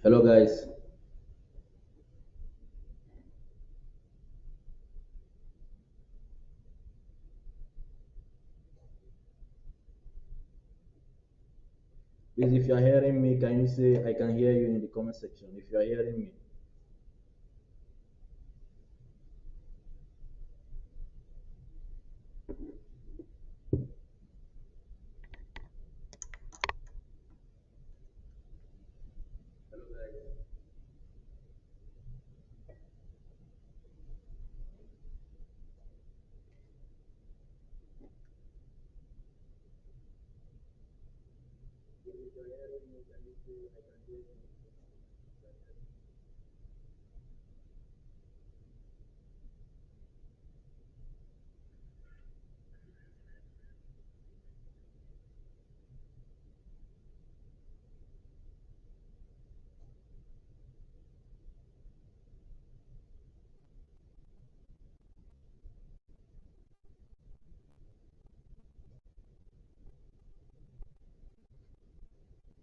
Hello guys, please if you are hearing me, can you say I can hear you in the comment section if you are hearing me?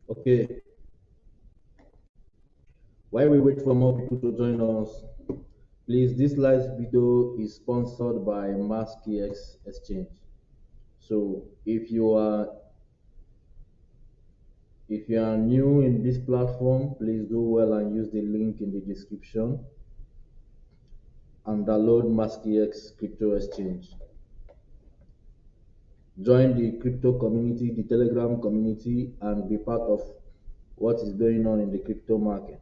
Okay, while we wait for more people to join us, please this live video is sponsored by MassKX Exchange. So if you are new in this platform, please do well and use the link in the description and download MassKX Crypto Exchange. Join the crypto community, the Telegram community, and be part of what is going on in the crypto market.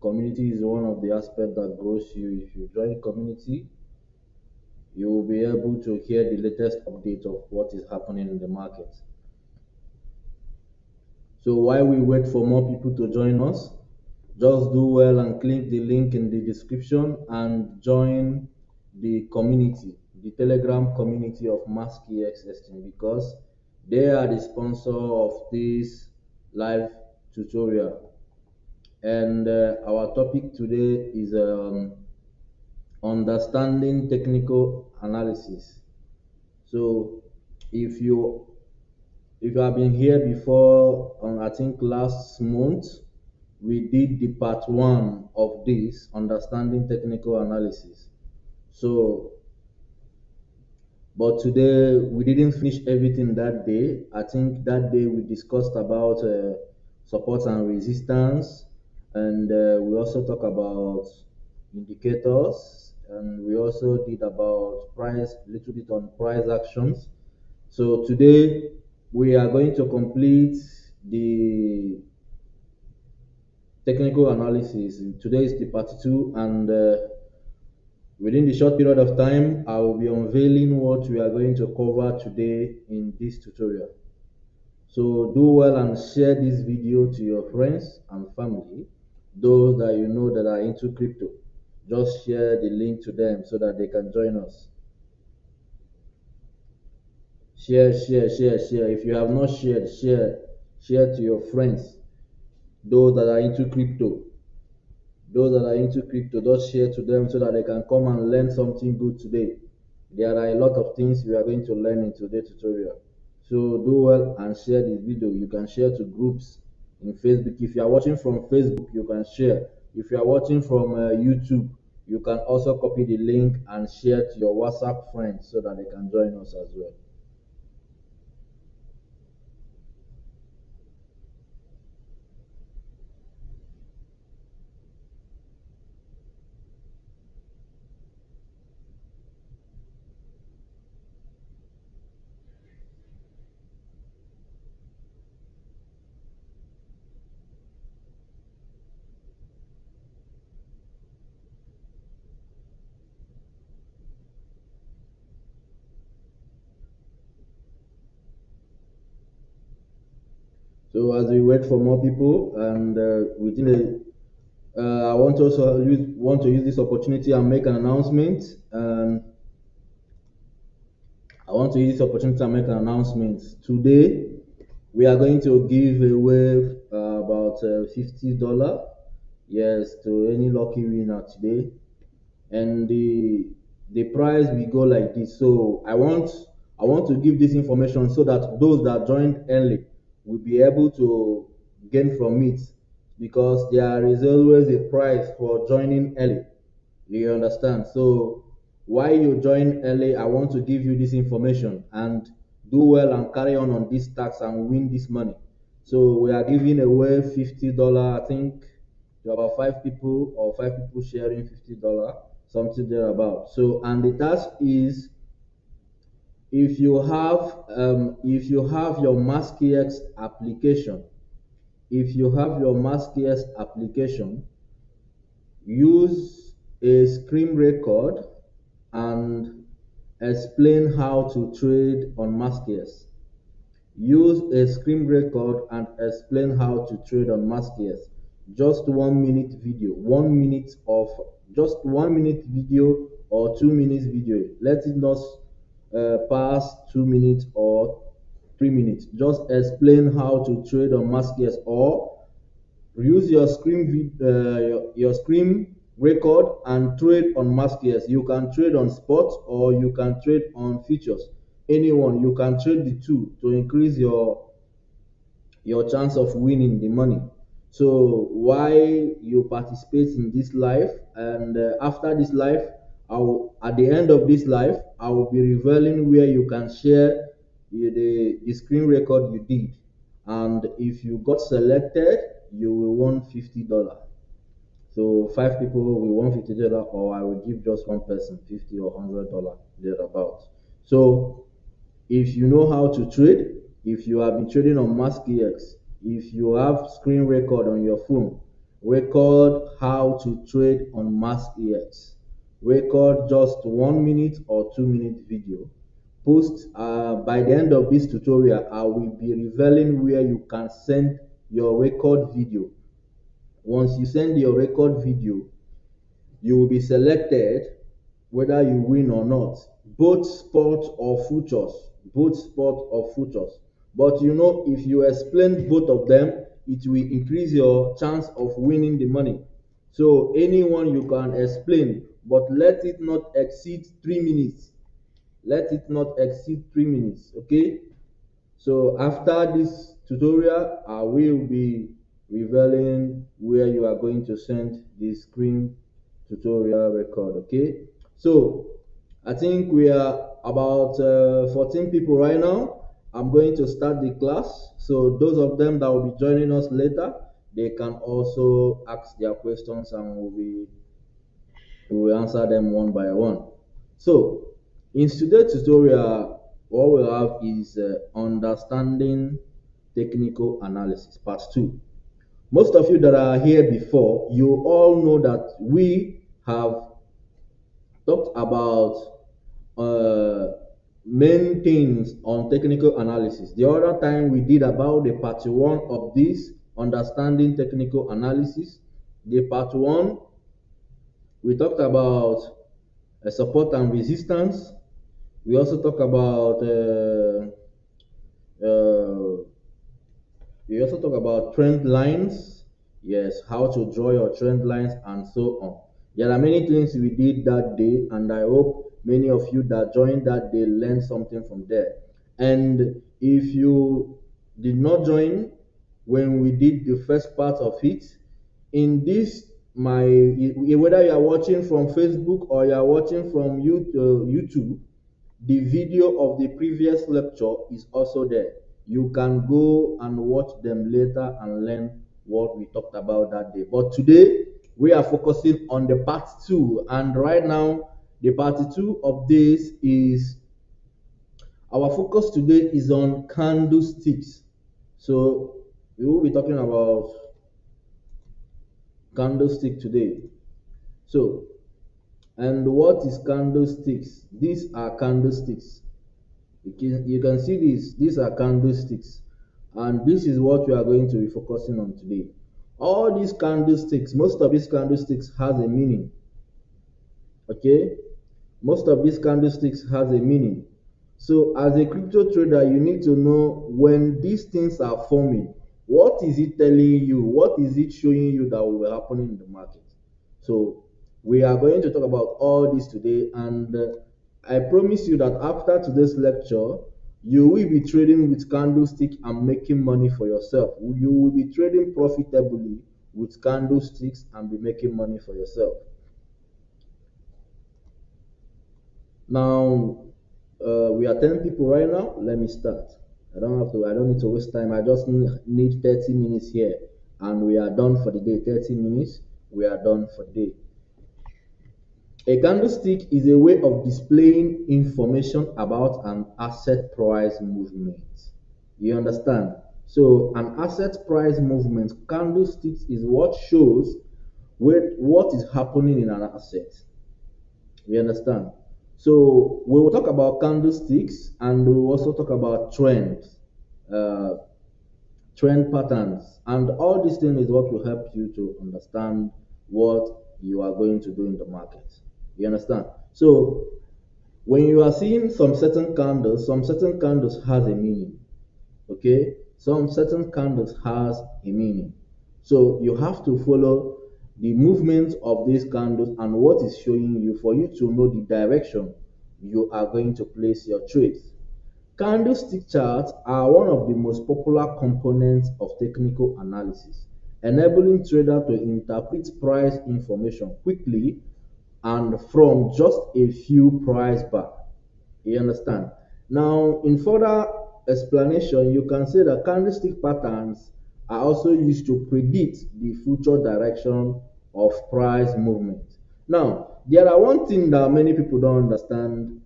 Community is one of the aspects that grows you. If you join community, you will be able to hear the latest update of what is happening in the market. So while we wait for more people to join us, just do well and click the link in the description and join the community, the Telegram community of MassKX Exchange, because they are the sponsor of this live tutorial. And our topic today is understanding technical analysis. So if you have been here before, I think last month we did the part one of this understanding technical analysis. So but today we didn't finish everything that day. I think that day we discussed about support and resistance, and we also talk about indicators, and we also did about price, a little bit on price actions. So today we are going to complete the technical analysis. Today is the part two, and within the short period of time, I will be unveiling what we are going to cover today in this tutorial. So do well and share this video to your friends and family, those that you know that are into crypto. Just share the link to them so that they can join us. Share, share, share, share. If you have not shared, share. Share to your friends, those that are into crypto. Those that are into crypto, just share to them so that they can come and learn something good today. There are a lot of things we are going to learn in today's tutorial. So do well and share this video. You can share to groups in Facebook. If you are watching from Facebook, you can share. If you are watching from YouTube, you can also copy the link and share to your WhatsApp friends so that they can join us as well. So as we wait for more people, and I want to use this opportunity and make an announcement. And I want to use this opportunity and make an announcement. Today, we are going to give away about $50. Yes, to any lucky winner today, and the prize will go like this. So I want to give this information so that those that joined early will be able to gain from it. because there is always a price for joining early. You understand? So why you join early, I want to give you this information and do well and carry on this tax and win this money. So we are giving away $50. I think to about five people or five people sharing $50, something thereabout. So and the task is if you have your MaskX application, if you have your MaskX application, use a screen record and explain how to trade on MaskX. Use a screen record and explain how to trade on MaskX. Just 1 minute video, 1 minute of just 1 minute video or 2 minutes video. Let it not pass 2 minutes or 3 minutes. Just explain how to trade on MaskX, or use your your screen record and trade on MaskX. You can trade on spot or you can trade on futures. Anyone, you can trade the two to increase your chance of winning the money. So why you participate in this live, and after this live, at the end of this live, I will be revealing where you can share the screen record you did, and if you got selected, you will win $50. So five people will win $50, or I will give just one person $50 or $100 thereabout. So if you know how to trade, if you have been trading on MaskX, if you have screen record on your phone, record how to trade on MaskX. Record just 1 minute or 2 minute video. Post by the end of this tutorial, I will be revealing where you can send your record video. Once you send your record video, you will be selected whether you win or not, both sport or futures, both sport or futures. But you know, if you explain both of them, it will increase your chance of winning the money. So anyone you can explain, but let it not exceed 3 minutes. Let it not exceed 3 minutes. Okay. So after this tutorial, I will be revealing where you are going to send the screen tutorial record. Okay. So I think we are about 14 people right now. I'm going to start the class. So those of them that will be joining us later, they can also ask their questions and we will answer them one by one. So in today's tutorial, what we'll have is understanding technical analysis, part 2. Most of you that are here before, you all know that we have talked about main things on technical analysis. The other time we did about the part 1 of this, understanding technical analysis. The part 1, we talked about support and resistance. We also talk about trend lines. Yes, how to draw your trend lines and so on. There are many things we did that day, and I hope many of you that joined that day learned something from there. And if you did not join when we did the first part of it, in this whether you are watching from Facebook or you are watching from YouTube, the video of the previous lecture is also there. You can go and watch them later and learn what we talked about that day. But today we are focusing on the part 2, and right now the part 2 of this is our focus today is on candlesticks. So we will be talking about candlestick today. So, and what is candlesticks? These are candlesticks. You can see these are candlesticks, and this is what we are going to be focusing on today. All these candlesticks, most of these candlesticks has a meaning. Okay, most of these candlesticks has a meaning. So as a crypto trader, you need to know when these things are forming, what is it telling you, what is it showing you that will happen in the market. So we are going to talk about all this today, and I promise you that after today's lecture, you will be trading with candlestick and making money for yourself. You will be trading profitably with candlesticks and be making money for yourself. Now, we are 10 people right now. Let me start. I don't need to waste time. I just need 30 minutes here and we are done for the day. 30 minutes, we are done for the day. A candlestick is a way of displaying information about an asset price movement. You understand? So an asset price movement, candlesticks is what shows what is happening in an asset. You understand? So we will talk about candlesticks and we will also talk about trends, uh, trend patterns, and all these things is what will help you to understand what you are going to do in the market. You understand? So when you are seeing some certain candles has a meaning. Okay, some certain candles has a meaning. So you have to follow the movement of these candles and what is showing you for you to know the direction you are going to place your trades. Candlestick charts are one of the most popular components of technical analysis, enabling traders to interpret price information quickly and from just a few price bar. You understand? Now, in further explanation, you can say that candlestick patterns are also used to predict the future direction of price movement. Now, there are one thing that many people don't understand.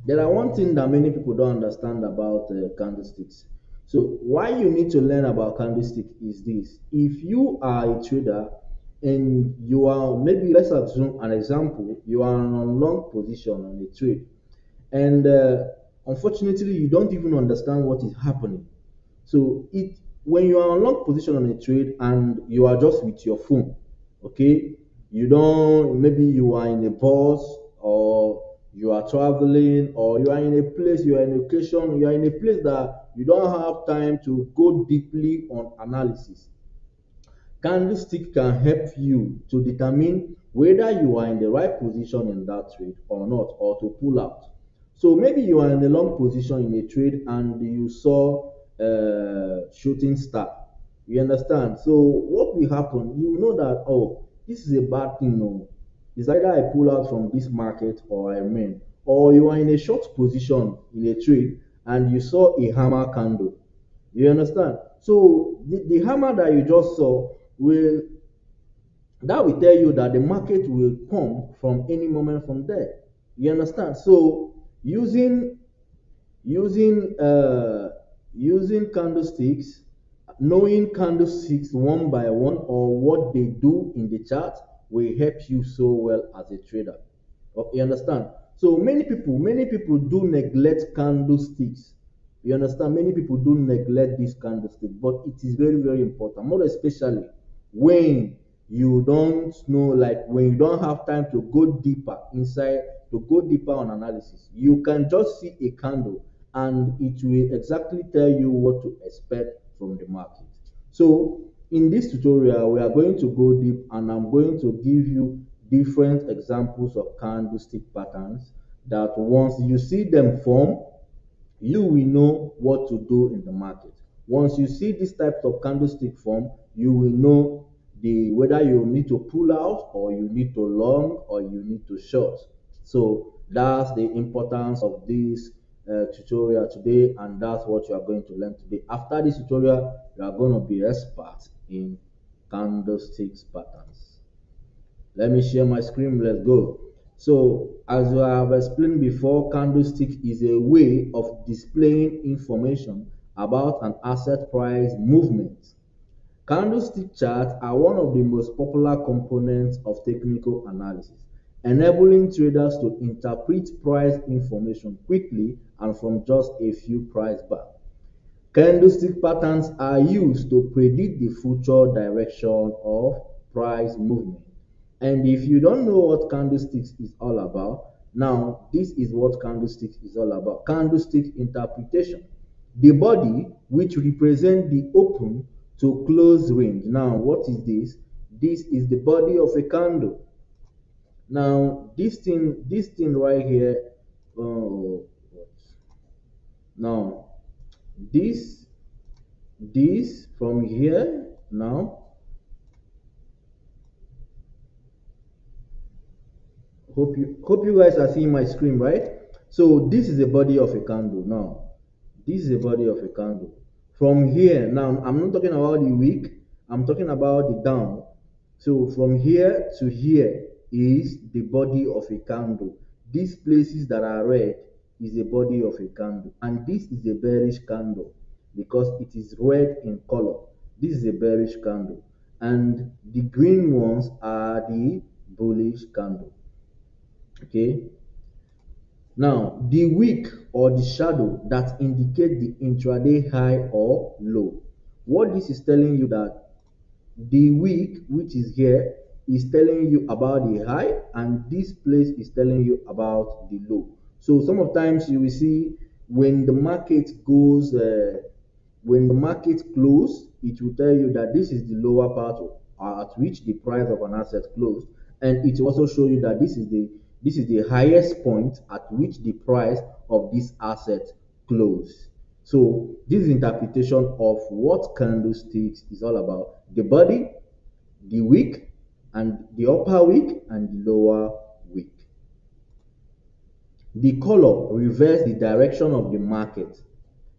There are one thing that many people don't understand about candlesticks. So, why you need to learn about candlestick is this: if you are a trader and you are, maybe let's assume an example, you are in a long position on a trade and unfortunately you don't even understand what is happening. So it when you are on long position on a trade and you are just with your phone, okay, you don't, maybe you are in a bus or you are traveling or you are in a place, you are in a location, you are in a place that you don't have time to go deeply on analysis. Candlestick can help you to determine whether you are in the right position in that trade or not, or to pull out. So maybe you are in a long position in a trade and you saw shooting star. You understand? So what will happen? You know that, oh, this is a bad thing. No, it's either I pull out from this market or I remain. Or you are in a short position in a trade and you saw a hammer candle. You understand? So the hammer that you just saw will that will tell you that the market will come from any moment from there. You understand? So using using candlesticks, knowing candlesticks one by one or what they do in the chart will help you so well as a trader. You understand? So many people do neglect candlesticks. You understand? Many people do neglect this candlestick, but it is very, very important, more especially when you don't know, like when you don't have time to go deeper inside, to go deeper on analysis. You can just see a candle and it will exactly tell you what to expect from the market. So in this tutorial, we are going to go deep and I'm going to give you different examples of candlestick patterns that once you see them form, you will know what to do in the market. Once you see these types of candlestick form, you will know the whether you need to pull out or you need to long or you need to short. So that's the importance of this tutorial today, and that's what you are going to learn today. After this tutorial, you are going to be expert in candlesticks patterns. Let me share my screen. Let's go. So as I have explained before, candlestick is a way of displaying information about an asset price movement. Candlestick charts are one of the most popular components of technical analysis, enabling traders to interpret price information quickly and from just a few price bars. Candlestick patterns are used to predict the future direction of price movement. And if you don't know what candlesticks is all about, now this is what candlesticks is all about. Candlestick interpretation. The body which represents the open to close range. Now, what is this? This is the body of a candle. Now, this thing right here, oh, now this from here, Now, hope you guys are seeing my screen, right? So this is the body of a candle. Now, this is the body of a candle. From here, now I'm not talking about the wick, I'm talking about the down. So from here to here is the body of a candle. These places that are red is the body of a candle, and this is a bearish candle because it is red in color. This is a bearish candle, and the green ones are the bullish candle. Okay, now the wick or the shadow that indicate the intraday high or low. What this is telling you that the wick, which is here, is telling you about the high, and this place is telling you about the low. So sometimes you will see when the market goes when the market close, it will tell you that this is the lower part at which the price of an asset closed, and it will also show you that this is the highest point at which the price of this asset closed. So this is interpretation of what candlesticks is all about: the body, the wick, and the upper wick and the lower wick. The color reveals the direction of the market.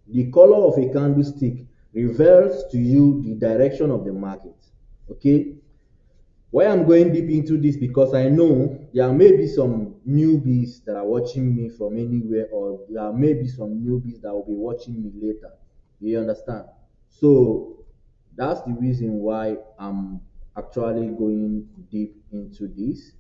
The color of a candlestick reveals to you the direction of the market. Okay, why I'm going deep into this, because I know there may be some newbies that are watching me from anywhere, or there may be some newbies that will be watching me later. You understand? So that's the reason why I'm actually going deep into this,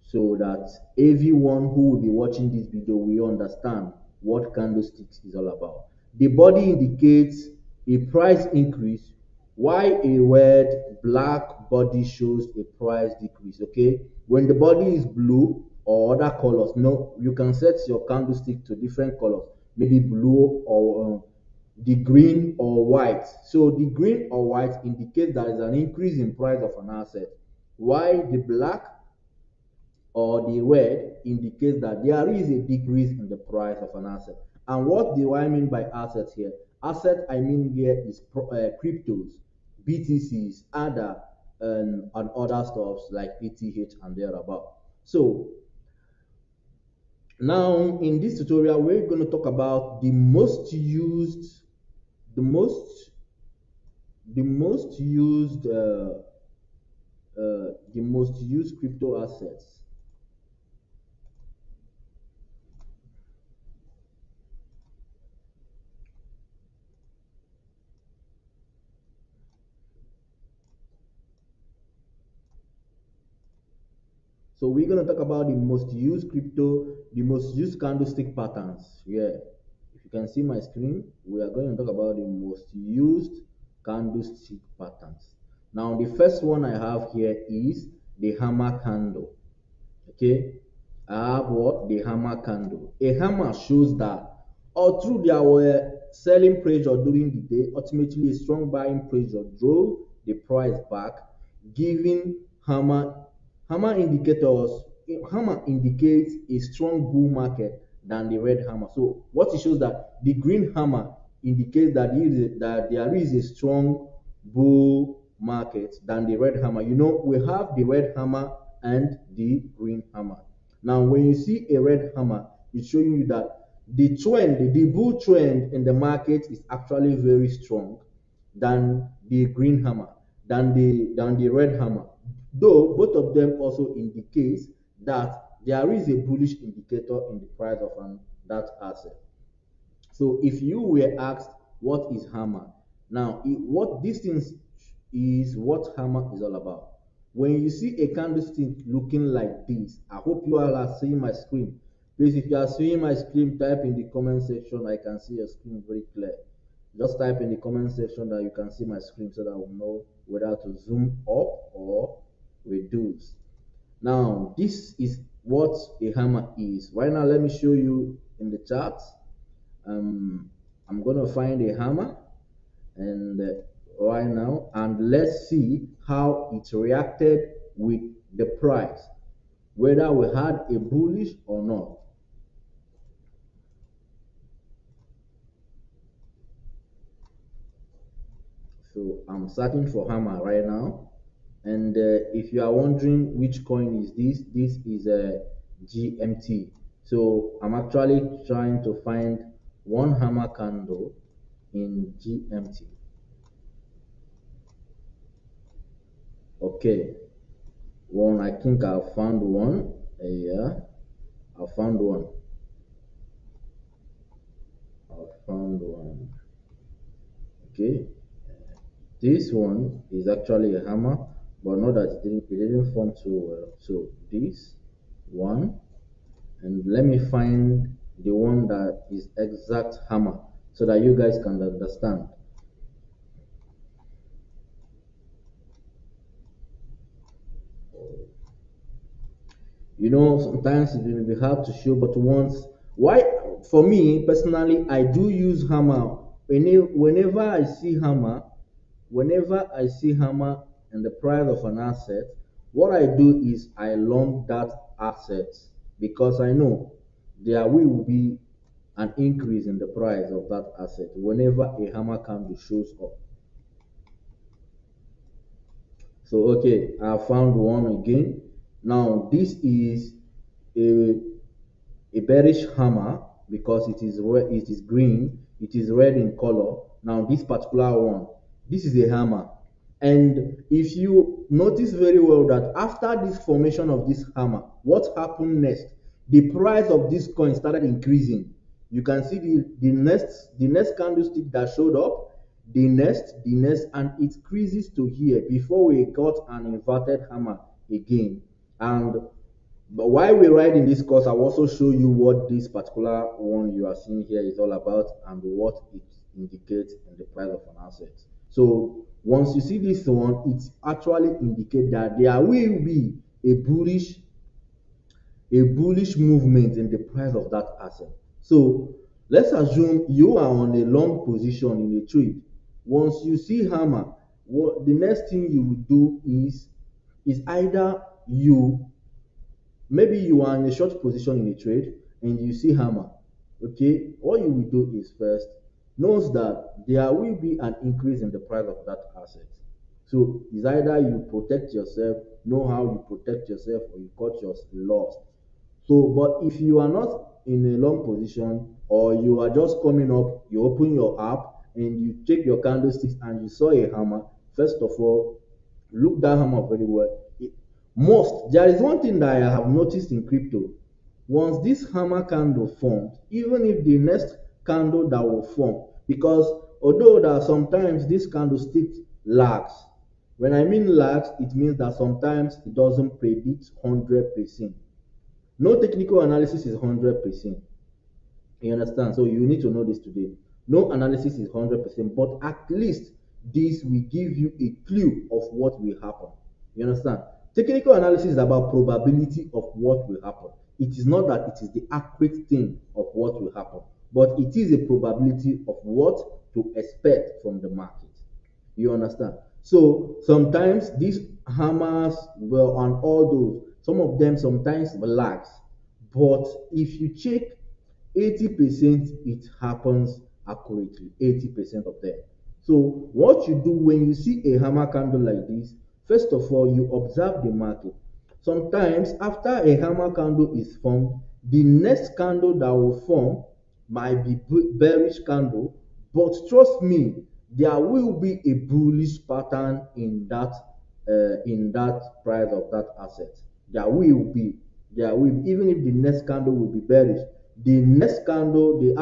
so that everyone who will be watching this video will understand what candlesticks is all about. The body indicates a price increase, while a red black body shows a price decrease. Okay, when the body is blue or other colors, no, you can set your candlestick to different colors, maybe blue or the green or white. So the green or white indicates there is an increase in price of an asset, while the black or the red indicates that there is a decrease in the price of an asset. And what do I mean by assets here? Asset I mean here is cryptos, BTCs, other and other stuffs like ETH and thereabout. So now in this tutorial, we're going to talk about the most used the most used crypto assets. So we're going to talk about the most used crypto, the most used candlestick patterns. Yeah, if you can see my screen, we are going to talk about the most used candlestick patterns. Now the first one I have here is the hammer candle. Okay, I have what? The hammer candle. A hammer shows that although there were selling pressure during the day, ultimately a strong buying pressure drove the price back, giving hammer indicators. Hammer indicates a strong bull market than the red hammer. So what it shows that the green hammer indicates that there is a strong bull market than the red hammer. You know, we have the red hammer and the green hammer. Now, when you see a red hammer, it's showing you that the bull trend in the market is actually very strong than the green hammer, than the red hammer. Though both of them also indicates that there is a bullish indicator in the price of that asset. So if you were asked what is hammer, now what this thing is, what hammer is all about. When you see a candlestick looking like this, I hope you all are seeing my screen. Please, if you are seeing my screen, type in the comment section. I can see your screen very clear. Just type in the comment section that you can see my screen, so that we'll know whether to zoom up or reduce. Now, this is what a hammer is. Right now, let me show you in the chart. I'm gonna find a hammer, and right now, and let's see how it reacted with the price, whether we had a bullish or not. So I'm searching for hammer right now. And if you are wondering which coin is this is a GMT. So I'm actually trying to find one hammer candle in GMT. Okay, one, I think I found one. Yeah, I found one. I found one. Okay, this one is actually a hammer, but not that it didn't form so well. So this one, and let me find the one that is exact hammer so that you guys can understand. You know, sometimes it may be hard to show, but once, why, for me personally, I do use hammer. Whenever I see hammer, whenever I see hammer and the price of an asset, what I do is I long that asset because I know there will be an increase in the price of that asset whenever a hammer candle shows up. So okay, I found one again. Now this is a bearish hammer because it is red, it is green, it is red in color. Now this particular one, this is a hammer, and if you notice very well that after this formation of this hammer, what happened next? The price of this coin started increasing. You can see the next candlestick that showed up, the next, and it increases to here before we got an inverted hammer again. And but while we're riding this course, I'll also show you what this particular one you are seeing here is all about and what it indicates in the price of an asset. So once you see this one, it actually indicates that there will be a bullish movement in the price of that asset. So let's assume you are on a long position in a trade. Once you see hammer, what the next thing you will do is either you, maybe you are in a short position in a trade and you see hammer. Okay, all you will do is first knows that there will be an increase in the price of that asset. So it's either you protect yourself, know how you protect yourself, or you cut your loss. So, but if you are not in a long position or you are just coming up, you open your app and you take your candlesticks and you saw a hammer, first of all, look that hammer very well. There is one thing that I have noticed in crypto. Once this hammer candle forms, even if the next candle that will form, because although that sometimes this candlestick lags, when I mean lags, it means that sometimes it doesn't predict 100%. No technical analysis is 100%. You understand? So you need to know this today. No analysis is 100%, but at least this will give you a clue of what will happen. You understand? Technical analysis is about probability of what will happen. It is not that it is the accurate thing of what will happen, but it is a probability of what to expect from the market. You understand? So sometimes these hammers, well, and all those, some of them sometimes relax. But if you check 80%, it happens accurately. 80% of them. So what you do when you see a hammer candle like this, first of all, you observe the market. Sometimes after a hammer candle is formed, the next candle that will form might be bearish candle, but trust me, there will be a bullish pattern in that price of that asset. There will be, even if the next candle will be bearish, the next candle, the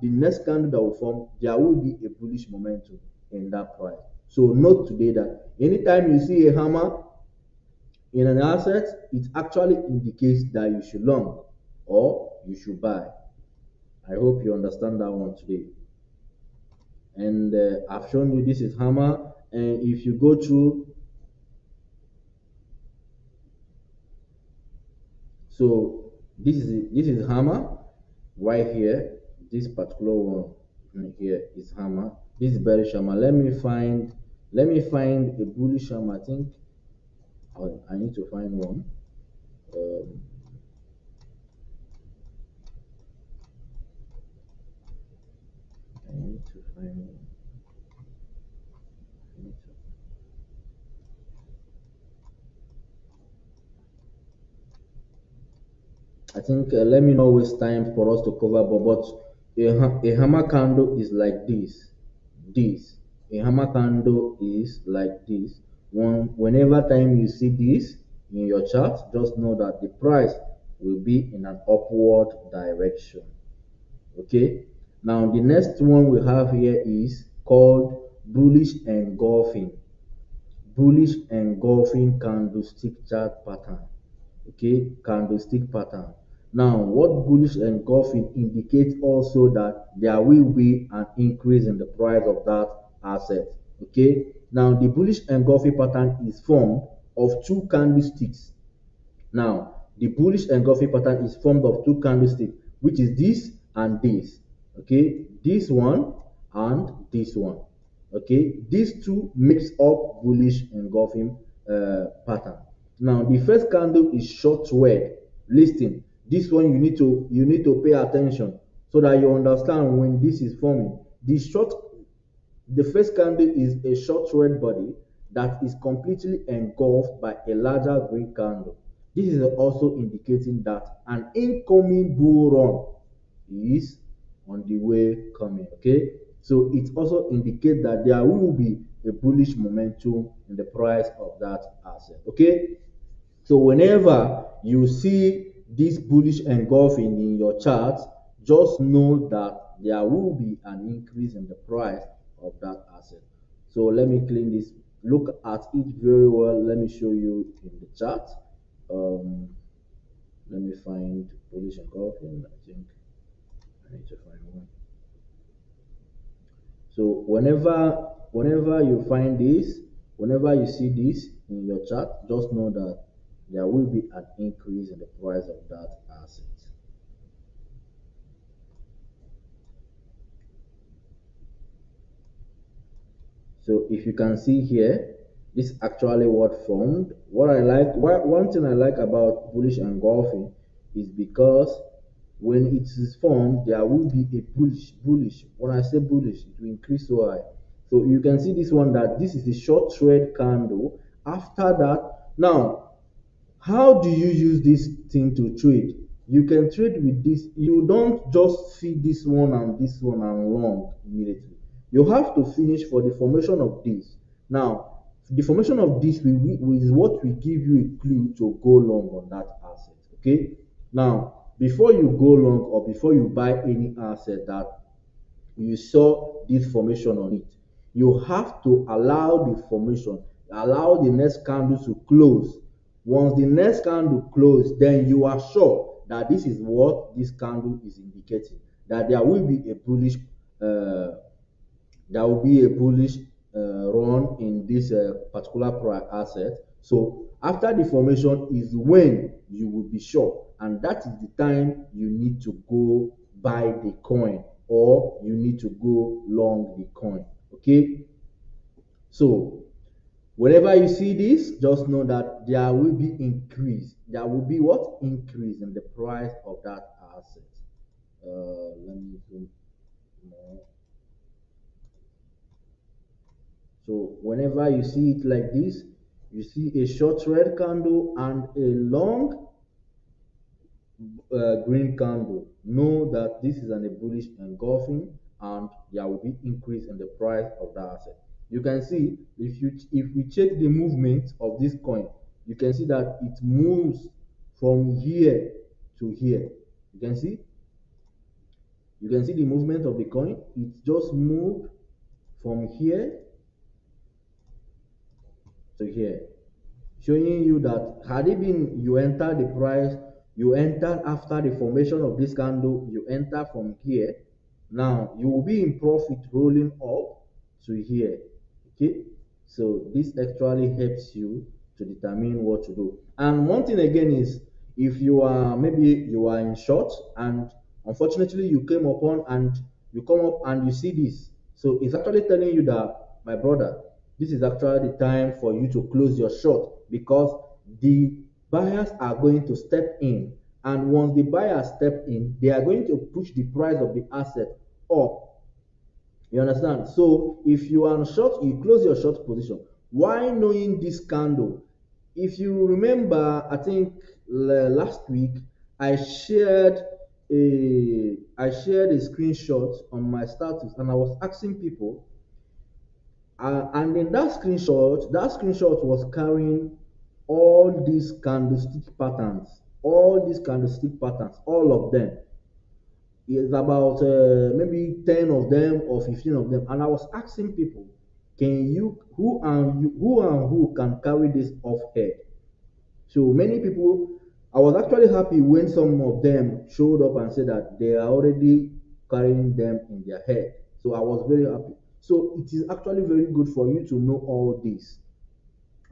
next candle that will form, there will be a bullish momentum in that price. So note today that anytime you see a hammer in an asset, it actually indicates that you should long or you should buy. I hope you understand that one today. And I've shown you this is hammer. And if you go through, so this is hammer right here. This particular one here is hammer. This is bearish hammer. Let me find a bullish hammer. I think I need to find one. Um, I need to find one. I think let me not waste time for us to cover, but a hammer candle is like this. This a hammer candle is like this. Whenever time you see this in your chart, just know that the price will be in an upward direction. Okay. Now the next one we have here is called bullish engulfing. Bullish engulfing candlestick chart pattern. Okay, candlestick pattern. Now, what bullish engulfing indicates also that there will be an increase in the price of that asset. Okay, now the bullish engulfing pattern is formed of two candlesticks. Now, the bullish engulfing pattern is formed of two candlesticks, which is this and this. Okay, this one and this one. Okay, these two makes up bullish engulfing pattern. Now, the first candle is short red. Listen, this one you need to pay attention so that you understand when this is forming. The first candle is a short red body that is completely engulfed by a larger green candle. This is also indicating that an incoming bull run is on the way coming. Okay, so it also indicates that there will be a bullish momentum in the price of that asset. Okay, so whenever you see this bullish engulfing in your chart, just know that there will be an increase in the price of that asset. So let me clean this. Look at it very well. Let me show you in the chart. Um, Let me find bullish engulfing. I think I need to find one. So whenever you find this, whenever you see this in your chart, just know that there will be an increase in the price of that asset. So if you can see here, this is actually what formed. One thing I like about bullish engulfing is because when it is formed, there will be a bullish. When I say bullish, it will increase so high. So you can see this one that this is a short thread candle. After that, now how do you use this thing to trade? You can trade with this. You don't just see this one and long immediately. You have to finish for the formation of this. Now, the formation of this is what will give you a clue to go long on that asset. Okay. Now, before you go long or before you buy any asset that you saw this formation on it, you have to allow the formation, allow the next candle to close. Once the next candle close, then you are sure that this is what this candle is indicating, that there will be a bullish run in this particular asset. So after the formation is when you will be sure, and that is the time you need to go buy the coin or you need to go long the coin. Okay, so whenever you see this, just know that there will be increase. There will be what? Increase in the price of that asset. Let me do more. So whenever you see it like this, you see a short red candle and a long green candle, know that this is a bullish engulfing and there will be increase in the price of the asset. You can see if we check the movement of this coin, you can see that it moves from here to here. You can see the movement of the coin. It just moved from here to here, showing you that had it been you enter the price, you enter after the formation of this candle, you enter from here, now you will be in profit rolling up to here. Okay, so this actually helps you to determine what to do. And one thing again is, if you are maybe you are in short and unfortunately you come up and you see this, so it's actually telling you that, my brother, this is actually the time for you to close your short, because the buyers are going to step in, and once the buyers step in, they are going to push the price of the asset up. You understand? So if you are short, you close your short position. Why knowing this candle? If you remember, I think last week I shared I shared a screenshot on my status, and I was asking people, and in that screenshot was carrying all these candlestick patterns, all of them. It's about maybe 10 of them or 15 of them, and I was asking people, can you who can carry this off head? So many people, I was actually happy when some of them showed up and said that they are already carrying them in their head. So I was very happy. So it is actually very good for you to know all this.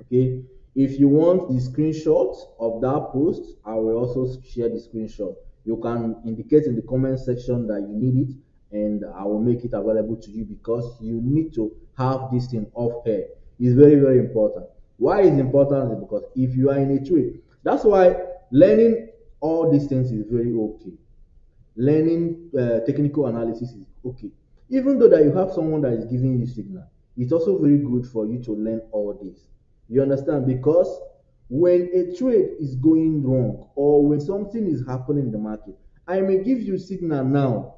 Okay, if you want the screenshot of that post, I will also share the screenshot. You can indicate in the comment section that you need it, and I will make it available to you, because you need to have this thing off air. It's very, very important. Why is important is because if you are in a trade, that's why learning all these things is very okay. Learning technical analysis is okay. Even though that you have someone that is giving you signal, it's also very good for you to learn all this. You understand? Because when a trade is going wrong, or when something is happening in the market, I may give you signal now,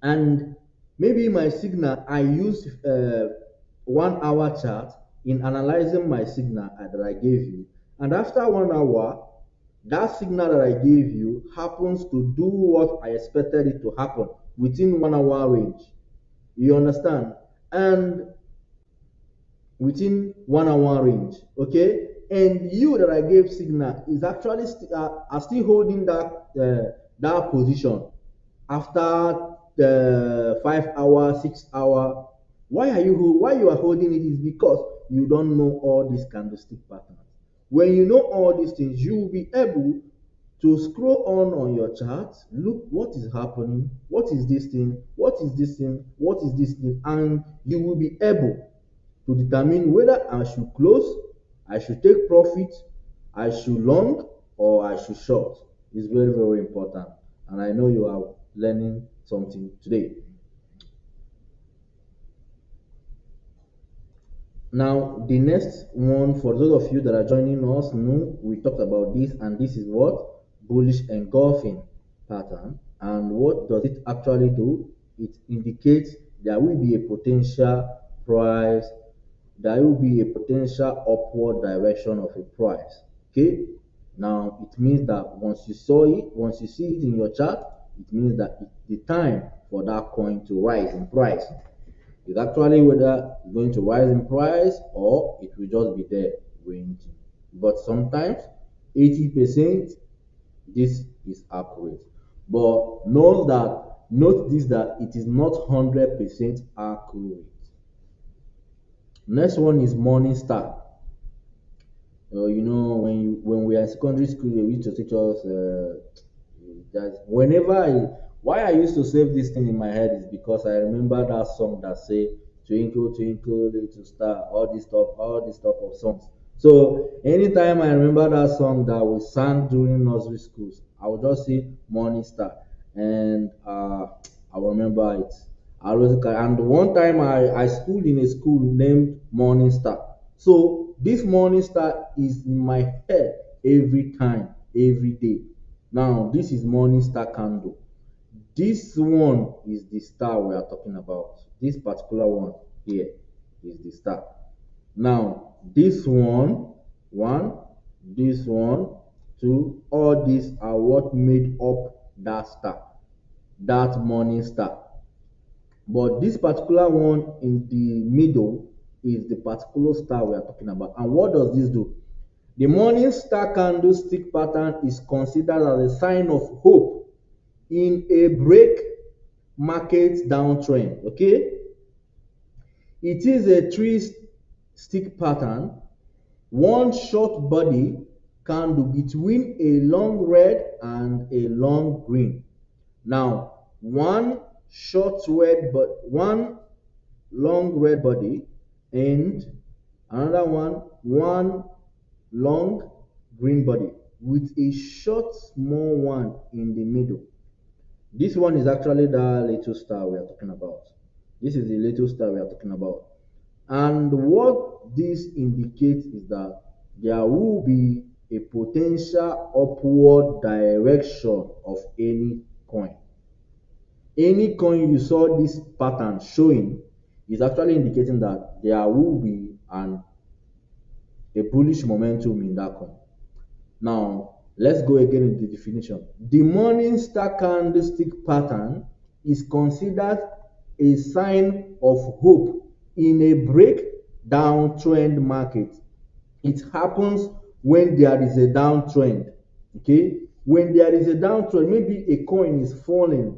and maybe my signal, I use 1 hour chart in analyzing my signal that I gave you, and after 1 hour, that signal that I gave you happens to do what I expected it to happen within 1 hour range. You understand? And within 1 hour range, okay? And you that I gave signal is actually are still holding that position after the 5 hour, 6 hour. Why you are holding it is because you don't know all these candlestick patterns. When you know all these things, you will be able to scroll on your chart, look what is happening, what is this thing, what is this thing, what is this thing, and you will be able to determine whether I should close, I should take profit, I should long, or I should short. It's very, very important. And I know you are learning something today. Now, the next one, for those of you that are joining us new, we talked about this, and this is what? Bullish engulfing pattern. And what does it actually do? It indicates there will be a potential price, there will be a potential upward direction of a price. Okay, now it means that once you see it in your chart, it means that it's the time for that coin to rise in price. It's actually whether it's going to rise in price or it will just be there ranging. But sometimes 80% this is accurate. But note this, that it is not 100% accurate. Next one is Morningstar. When we are in secondary school, they used to teach us that why I used to save this thing in my head is because I remember that song that say "Twinkle Twinkle Little Star," all this stuff of songs. So anytime I remember that song that we sang during nursery schools, I would just say Morningstar, and I will remember it. And one time I schooled in a school named Morningstar. So this Morningstar is in my head every time, every day. Now this is Morningstar candle. This one is the star we are talking about. This particular one here is the star. Now this one, two, all these are what made up that star, that morning star. But this particular one in the middle is the particular star we are talking about. And what does this do? The morning star candlestick pattern is considered as a sign of hope in a break market downtrend. Okay, it is a three stick pattern, one short body candle between a long red and a long green. Now, one long red body, and another one long green body with a short small one in the middle. This one is actually the little star we are talking about. This is the little star we are talking about. And what this indicates is that there will be a potential upward direction of any coin. Any coin you saw this pattern showing is actually indicating that there will be a bullish momentum in that coin. Now, let's go again in the definition. The Morningstar candlestick pattern is considered a sign of hope in a breakdown trend market. It happens when there is a downtrend. Okay, when there is a downtrend, maybe a coin is falling.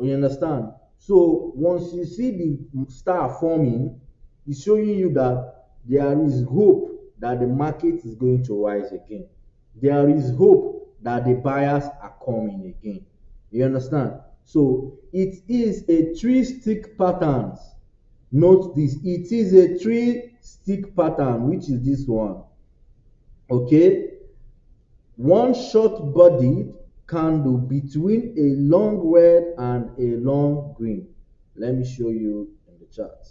You understand? So once you see the star forming, it's showing you that there is hope that the market is going to rise again. There is hope that the buyers are coming again. You understand? So it is a three-stick pattern. Note this, it is a three-stick pattern, which is this one. Okay, one short bodied candle between a long red and a long green. Let me show you in the chart.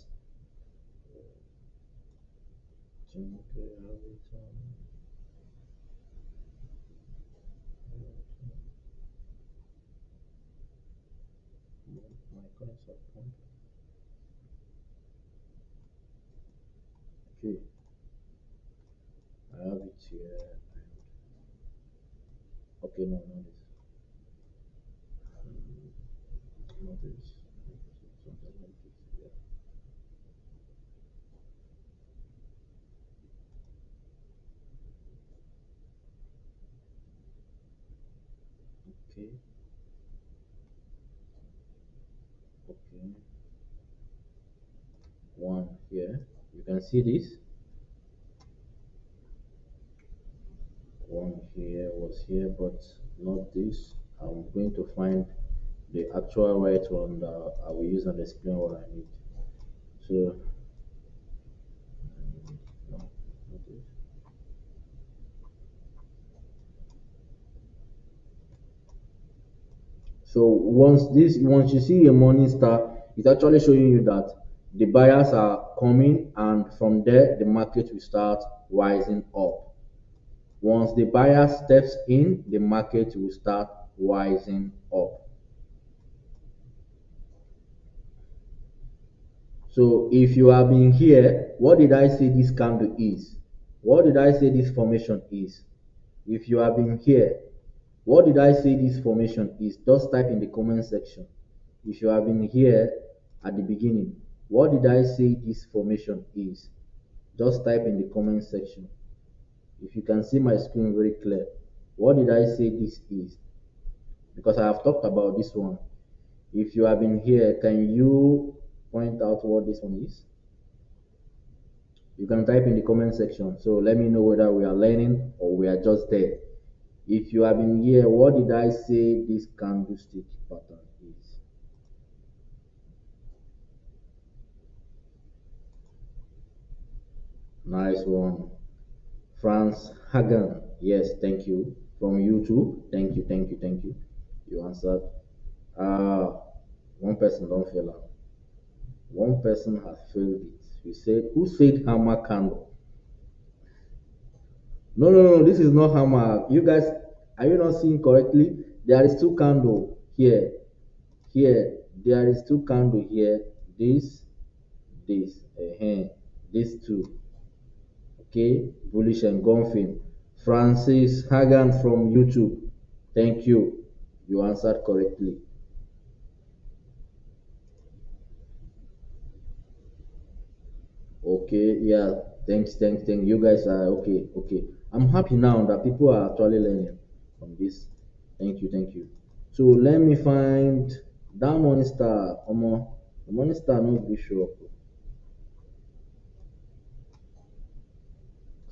Okay, I have it here. Okay, no, not this. Not this. Something like this. Yeah. Okay. Okay. One here. You can see this. One here was here, but not this. I'm going to find the actual right one that I will use and explain what I need. So, no, not this. So once you see a morning star, it's actually showing you that the buyers are coming, and from there the market will start rising up. Once the buyer steps in, the market will start rising up. So if you have been here, what did I say this candle is? What did I say this formation is? If you have been here, what did I say this formation is? Just type in the comment section. If you have been here at the beginning, what did I say this formation is? Just type in the comment section. If you can see my screen very clear, what did I say this is? Because I have talked about this one. If you have been here, can you point out what this one is? You can type in the comment section. So let me know whether we are learning or we are just there. If you have been here, what did I say this candlestick pattern is? Nice one. France Hagan. Yes, thank you. From YouTube. Thank you, thank you, thank you. You answered. Uh one person don't fail out. One person has failed it. You said, who said hammer candle? No, no, no, this is not hammer. You guys, are you not seeing correctly? There is two candle here. Here, there is two candle here. This, these two. Okay, Bullish Engulfing. Francis Hagan from YouTube. Thank you. You answered correctly. Okay, yeah. Thanks, thanks, thanks. You guys are okay, okay. I'm happy now that people are actually learning from this. Thank you, thank you. So let me find that Morningstar. The Morningstar no be show up.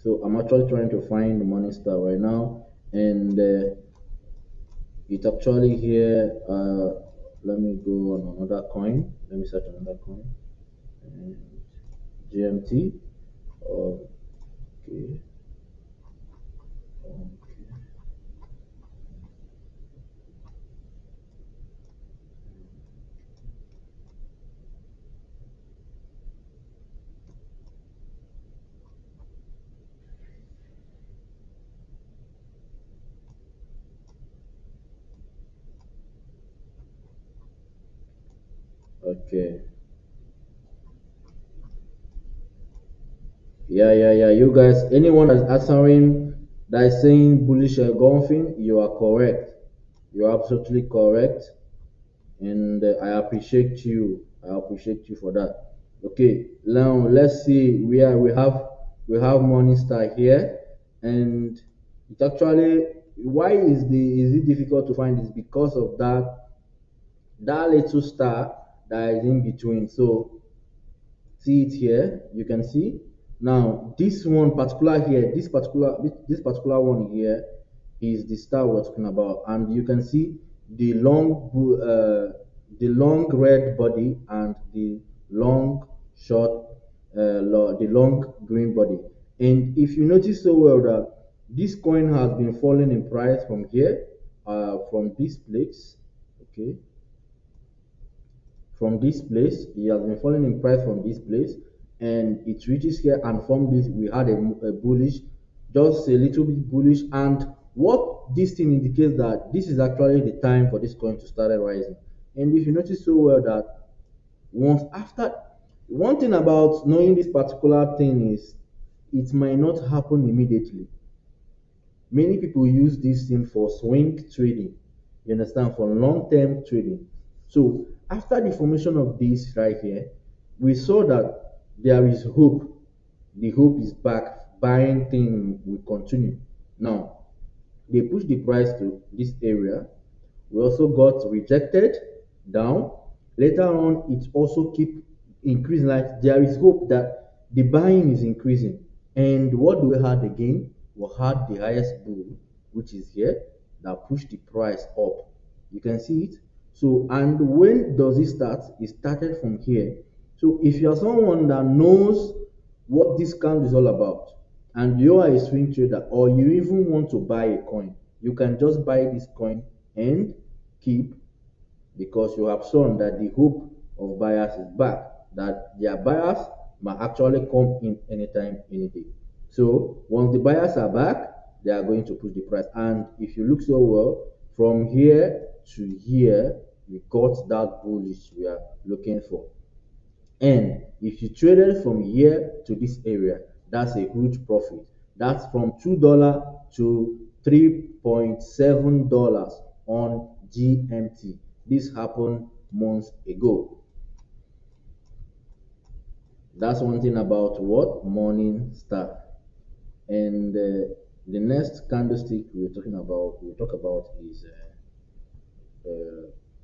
So I'm actually trying to find the Morningstar right now, and it's actually here. Let me go on another coin. Let me search another coin. And GMT. Okay. Okay. Okay. Yeah. You guys, anyone that's answering that is saying bullish engulfing, you are correct. You are absolutely correct, and I appreciate you. I appreciate you for that. Okay, now let's see where we have Morningstar here, and it's actually, why is it difficult to find? Is because of that little star that is in between. So see it here, you can see. Now this one particular here, this particular one here is the star we're talking about, and you can see the long red body and the long short the long green body. And if you notice so well that this coin has been falling in price from here, from this place. Okay, from this place, he has been falling in price from this place, and it reaches here, and from this we had a bullish, just a little bit bullish. And what this thing indicates, that this is actually the time for this coin to start rising. And if you notice so well that once after, one thing about knowing this particular thing is it might not happen immediately. Many people use this thing for swing trading, you understand, for long-term trading. So after the formation of this right here, we saw that there is hope. The hope is back. Buying thing will continue. Now they push the price to this area. We also got rejected down. Later on, it also keep increasing. Like there is hope that the buying is increasing. And what do we had again? We had the highest bull, which is here, that pushed the price up. You can see it. So, and when does it start? It started from here. So if you are someone that knows what this candle is all about, and you are a swing trader, or you even want to buy a coin, you can just buy this coin and keep, because you have shown that the hope of buyers is back, that their buyers might actually come in anytime, any day. So once the buyers are back, they are going to push the price. And if you look so well, from here to here, we got that bullish we are looking for. And if you traded from here to this area, that's a huge profit. That's from $2 to $3.7 on GMT. This happened months ago. That's one thing about what Morningstar. And the next candlestick we'll talk about is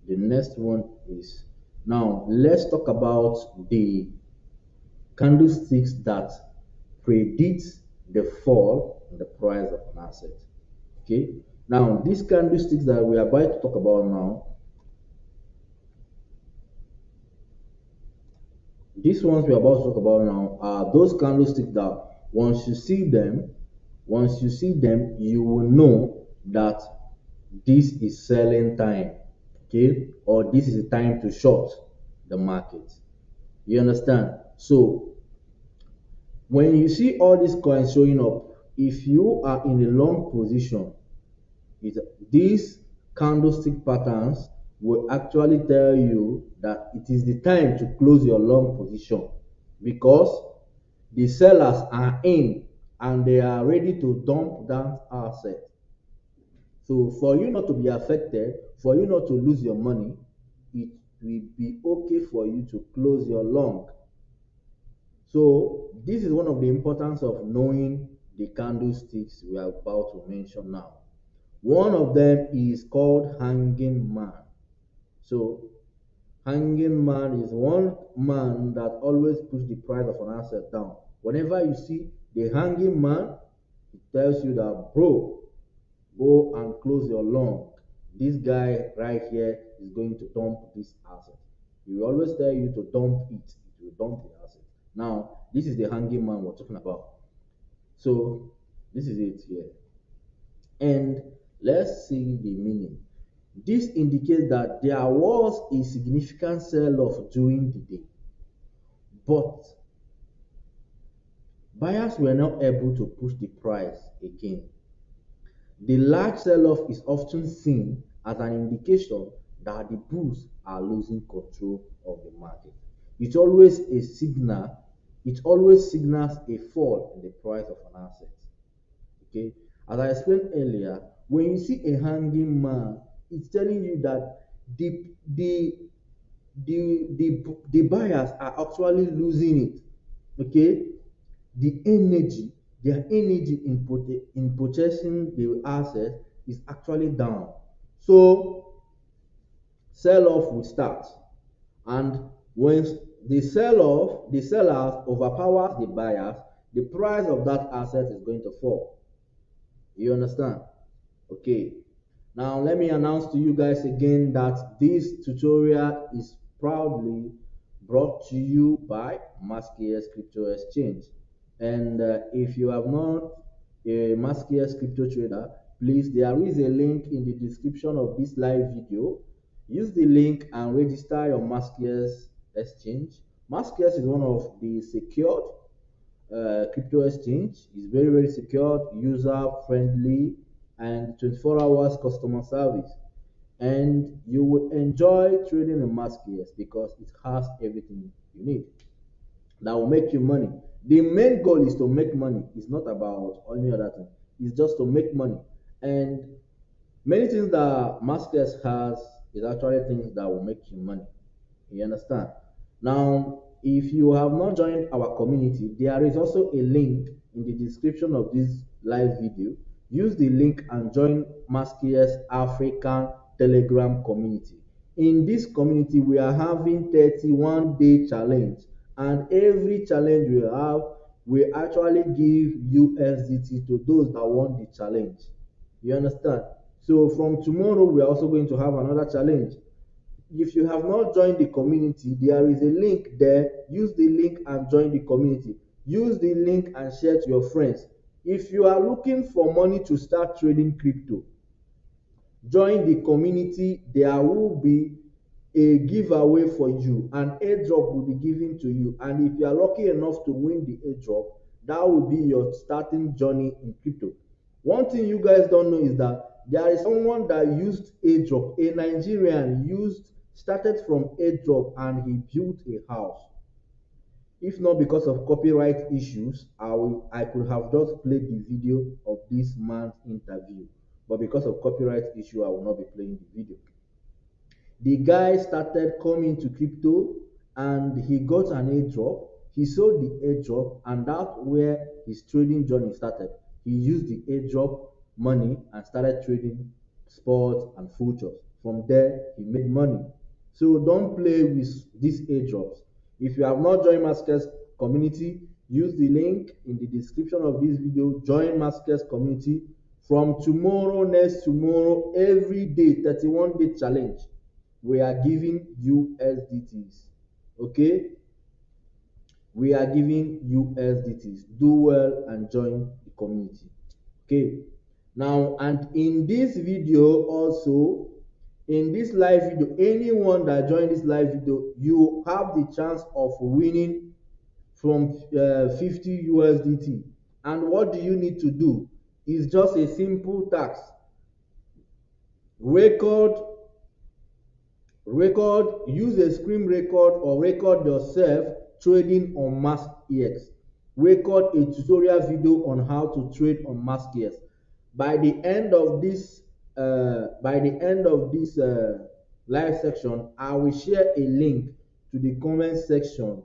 the next one is, now let's talk about the candlesticks that predict the fall in the price of an asset. Okay, now these candlesticks that we are about to talk about now, these ones we're about to talk about now, are those candlesticks that once you see them, you will know that this is selling time. Okay, or this is a time to short the market. You understand? So when you see all these coins showing up, if you are in a long position, these candlestick patterns will actually tell you that it is the time to close your long position, because the sellers are in and they are ready to dump that asset. So for you not to be affected, for you not to lose your money, it will be okay for you to close your long. So this is one of the importance of knowing the candlesticks we are about to mention now. One of them is called hanging man. So hanging man is one man that always puts the price of an asset down. Whenever you see the hanging man, it tells you that, bro, go and close your long. This guy right here is going to dump this asset. He will always tell you to dump it. It will dump the asset. Now, this is the hanging man we're talking about. So this is it here. And let's see the meaning. This indicates that there was a significant sell-off during the day, but buyers were not able to push the price again. The large sell-off is often seen as an indication that the bulls are losing control of the market. It's always a signal, it always signals a fall in the price of an asset. Okay, as I explained earlier, when you see a hanging man, it's telling you that the the the buyers are actually losing it. Okay, the energy, their energy in purchasing the asset is actually down. So sell off will start, and when the sell off, the sellers overpowers the buyers, the price of that asset is going to fall. You understand? Okay, now let me announce to you guys again that this tutorial is proudly brought to you by Mascare's Crypto Exchange. And if you have not a Mascare's crypto trader, please, there is a link in the description of this live video. Use the link and register your Mascare's exchange. Mascare's is one of the secured crypto exchange. Is very, very secure, user friendly, and 24 hours customer service. And you will enjoy trading in Mascare's because it has everything you need that will make you money. The main goal is to make money. It's not about any other thing. It's just to make money. And many things that Mascare's has is actually things that will make you money. You understand? Now, if you have not joined our community, there is also a link in the description of this live video. Use the link and join Mascare's African Telegram community. In this community, we are having 31-day challenge, and every challenge we have, we actually give USDT to those that want the challenge. You understand? So from tomorrow, we are also going to have another challenge. If you have not joined the community, there is a link there. Use the link and join the community. Use the link and share to your friends. If you are looking for money to start trading crypto, join the community. There will be a giveaway for you. An airdrop will be given to you, and if you are lucky enough to win the airdrop, that will be your starting journey in crypto. One thing you guys don't know is that there is someone that used airdrop. A Nigerian started from airdrop, and he built a house. If not because of copyright issues, I could have just played the video of this man's interview, but because of copyright issue, I will not be playing the video. The guy started coming to crypto, and he got an airdrop. He sold the airdrop, and that's where his trading journey started. He used the airdrop money and started trading sports and futures. From there, he made money. So don't play with these airdrops. If you have not joined Mascare's community, use the link in the description of this video. Join Mascare's community. From tomorrow, next tomorrow, every day, 31-day challenge, we are giving USDTs. Okay, we are giving USDTs. Do well and join the community. Okay, now, and in this video also, in this live video, anyone that joined this live video, you have the chance of winning from 50 USDT. And what do you need to do? It's just a simple task. Use a screen record or record yourself trading on Mascare's. Record a tutorial video on how to trade on Mascare's. By the end of this live section, I will share a link to the comment section,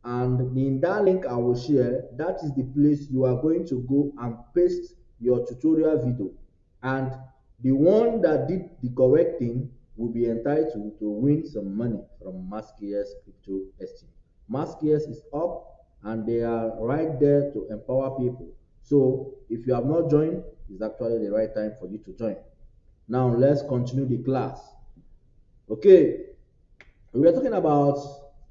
and in that link I will share, that is the place you are going to go and paste your tutorial video, and the one that did the correct thing will be entitled to win some money from Mascare's crypto exchange. Mascare's is up, and they are right there to empower people. So if you have not joined, it's actually the right time for you to join. Now let's continue the class. Okay, we are talking about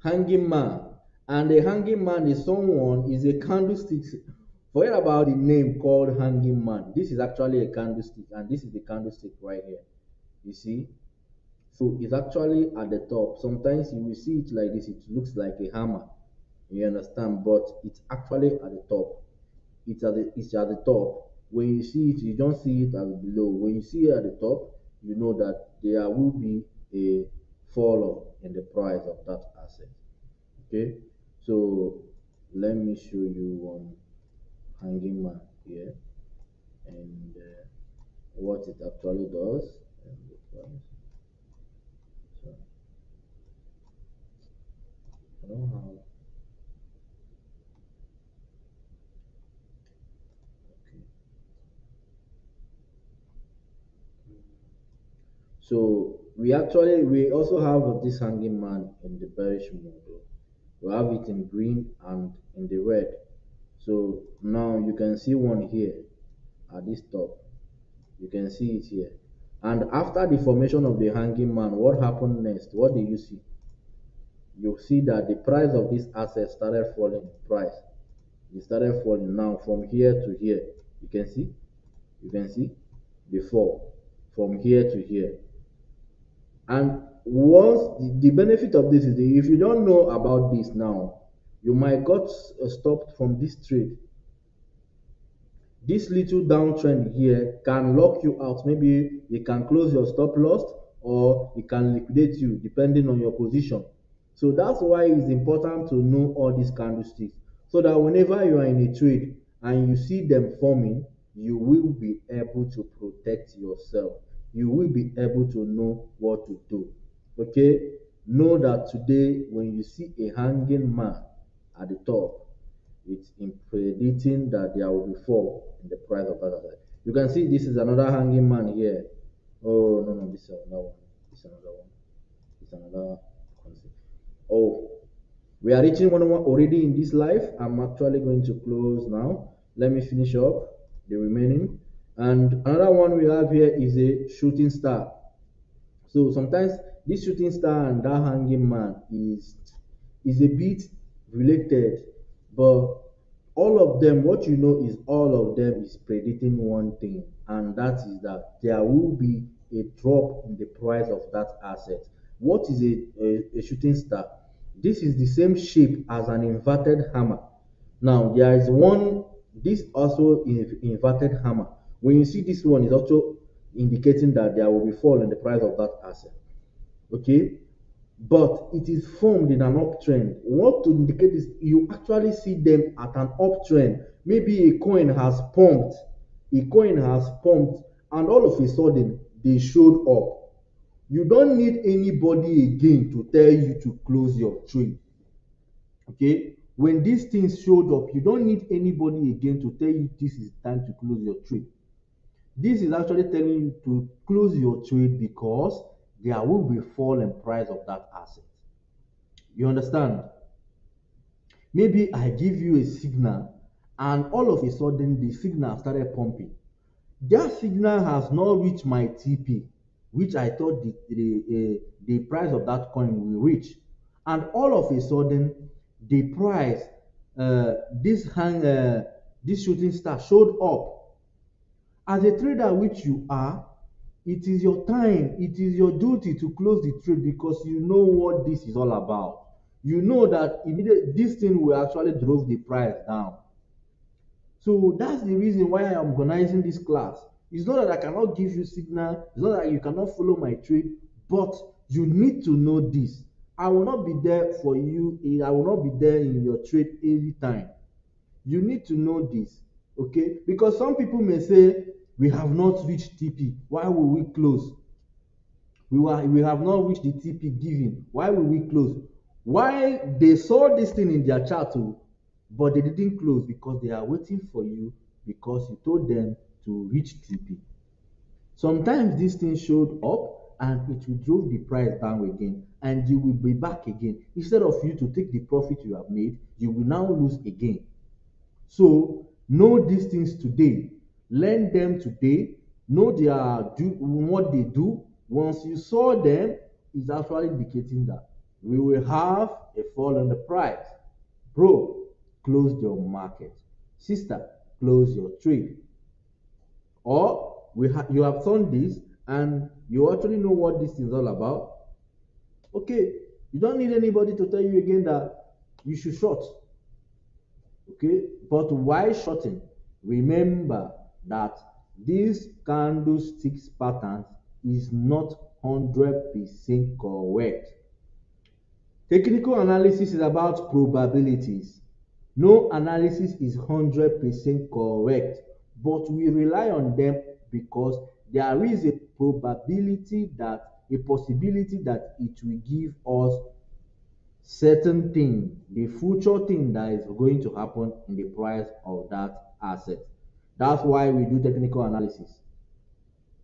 hanging man, and a hanging man is a candlestick. Forget about the name called hanging man. This is actually a candlestick, and this is the candlestick right here. You see, so it's actually at the top. Sometimes you will see it like this. It looks like a hammer. You understand? But it's actually at the top. It's at the top. When you see it, you don't see it as below. When you see it at the top, you know that there will be a fall in the price of that asset. Okay, so let me show you one hanging man here, and what it actually does. And the price. So I don't have. Okay. So we also have this hanging man in the bearish mode. We have it in green and in the red. So now you can see one here at this top. You can see it here. And after the formation of the hanging man, what happened next? What do you see? You see that the price of this asset started falling in price. It started falling now from here to here. You can see? You can see the fall from here to here. And once the benefit of this is if you don't know about this now, you might got stopped from this trade. This little downtrend here can lock you out. Maybe it can close your stop loss or it can liquidate you depending on your position. So that's why it's important to know all these candlesticks so that whenever you are in a trade and you see them forming, you will be able to protect yourself. You will be able to know what to do. Okay? Know that today when you see a hanging man at the top, it's in predicting that there will be fall in the price of that asset. You can see this is another hanging man here. Oh no, no, this is another one. This is another one. This is another concept. Oh, we are reaching 101 already in this life. I'm actually going to close now. Let me finish up the remaining. And another one we have here is a shooting star. So sometimes this shooting star and that hanging man is a bit related, but all of them, what you know is all of them is predicting one thing, and that is that there will be a drop in the price of that asset. What is a shooting star? This is the same shape as an inverted hammer. Now there is one, this also is inverted hammer. When you see this one, is also indicating that there will be fall in the price of that asset. Okay, but it is formed in an uptrend. What to indicate is you actually see them at an uptrend. Maybe a coin has pumped, and all of a sudden they showed up. You don't need anybody again to tell you to close your trade. Okay, when these things showed up, you don't need anybody again to tell you this is time to close your trade. This is actually telling you to close your trade because there will be fall in price of that asset. You understand? Maybe I give you a signal and all of a sudden the signal started pumping. That signal has not reached my TP, which I thought the price of that coin will reach. And all of a sudden, the price, this shooting star showed up. As a trader which you are, it is your time, it is your duty to close the trade because you know what this is all about. You know that immediately this thing will actually drove the price down. So that's the reason why I am organizing this class. It's not that I cannot give you signal, it's not that you cannot follow my trade, but you need to know this. I will not be there for you, I will not be there in your trade every time. You need to know this, okay? Because some people may say, we have not reached TP, why will we close? We have not reached the TP given, why will we close? Why they saw this thing in their chart, but they didn't close because they are waiting for you because you told them to reach TP. Sometimes this thing showed up and it will drove the price down again and you will be back again. Instead of you to take the profit you have made, you will now lose again. So know these things today. Learn them today. Know what they do. Once you saw them, it's actually indicating that we will have a fall in the price. Bro, close your market. Sister, close your trade. Or you have done this and you actually know what this is all about. Okay, you don't need anybody to tell you again that you should short. Okay, but why shorting? Remember that these candlesticks patterns is not 100% correct. Technical analysis is about probabilities. No analysis is 100% correct, but we rely on them because there is a possibility that it will give us certain thing, the future thing that is going to happen in the price of that asset. That's why we do technical analysis.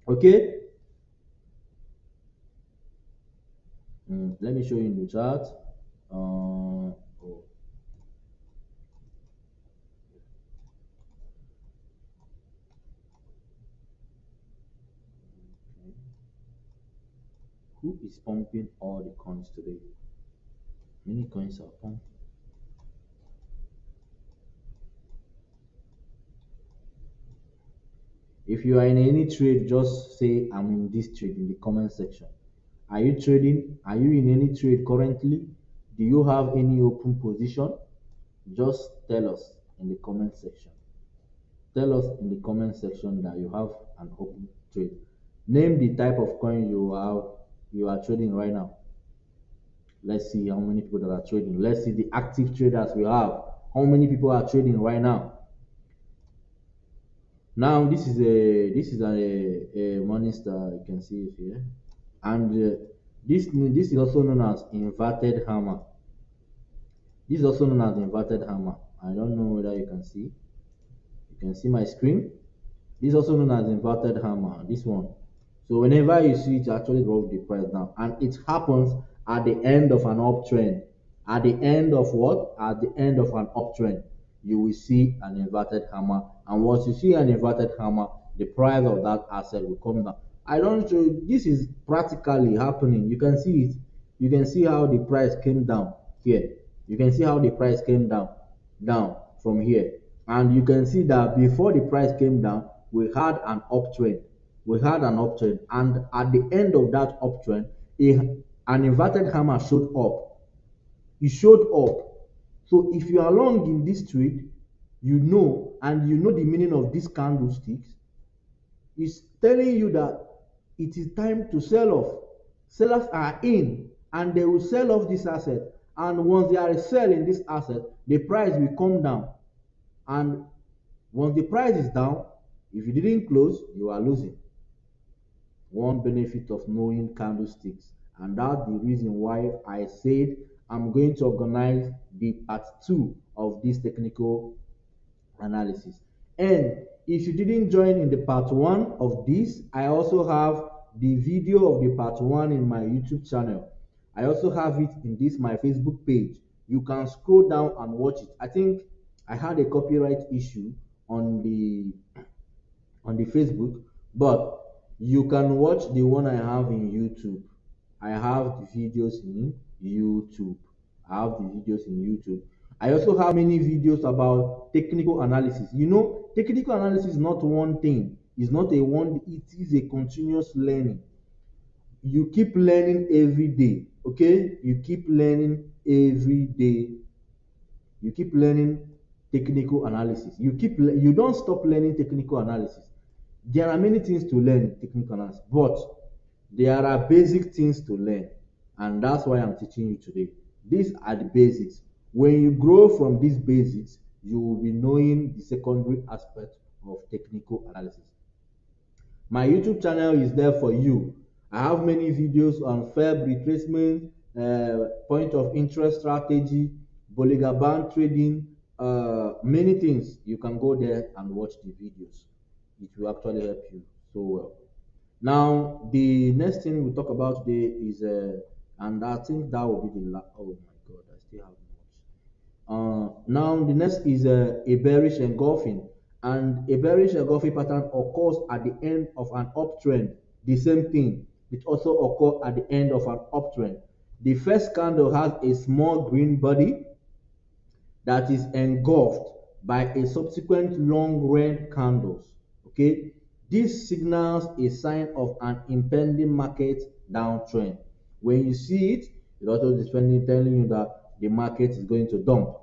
Okay? Let me show you in the chart. Oh. Who is pumping all the coins today? Many coins are pumped. If you are in any trade, just say I'm in this trade in the comment section. Are you trading? Are you in any trade currently? Do you have any open position? Just tell us in the comment section. Tell us in the comment section that you have an open trade. Name the type of coin you are trading right now. Let's see how many people that are trading. Let's see the active traders we have. How many people are trading right now? Now this is a Morningstar. You can see it here, and this is also known as inverted hammer. This is also known as inverted hammer. I don't know whether you can see. You can see my screen. This is also known as inverted hammer. This one. So whenever you see it, actually drop the price down, and it happens at the end of an uptrend. At the end of what? At the end of an uptrend, you will see an inverted hammer, and once you see an inverted hammer, the price of that asset will come down. I don't show you, this is practically happening. You can see it. You can see how the price came down here. You can see how the price came down from here, and you can see that before the price came down, we had an uptrend. And at the end of that uptrend, an inverted hammer showed up. It showed up. So if you are long in this trade, you know the meaning of these candlesticks. It's telling you that it is time to sell off. Sellers are in, and they will sell off this asset. And once they are selling this asset, the price will come down. And once the price is down, if you didn't close, you are losing. One benefit of knowing candlesticks, and that's the reason why I said I'm going to organize the part 2 of this technical analysis. And if you didn't join in the part 1 of this, I also have the video of the part 1 in my YouTube channel. I also have it in this my Facebook page. You can scroll down and watch it. I think I had a copyright issue on the Facebook, but you can watch the one I have in YouTube. I have the videos in YouTube. I have the videos in YouTube. I also have many videos about technical analysis. You know, technical analysis is not one thing. It's not a one, it is a continuous learning. You keep learning every day. Okay? You keep learning every day. You keep learning technical analysis. You don't stop learning technical analysis. There are many things to learn in technical analysis, but there are basic things to learn, and that's why I'm teaching you today. These are the basics. When you grow from these basics, you will be knowing the secondary aspect of technical analysis. My YouTube channel is there for you. I have many videos on Feb retracement, point of interest strategy, Bollinger Band trading, many things. You can go there and watch the videos. It will actually help you so well. Now, the next thing we'll talk about today is, and I think that will be the last. Oh my God, I still have much. Now, the next is a bearish engulfing, and a bearish engulfing pattern occurs at the end of an uptrend. The same thing, it also occurs at the end of an uptrend. The first candle has a small green body that is engulfed by a subsequent long red candles. Okay, this signals a sign of an impending market downtrend. When you see it, it also is telling you that the market is going to dump.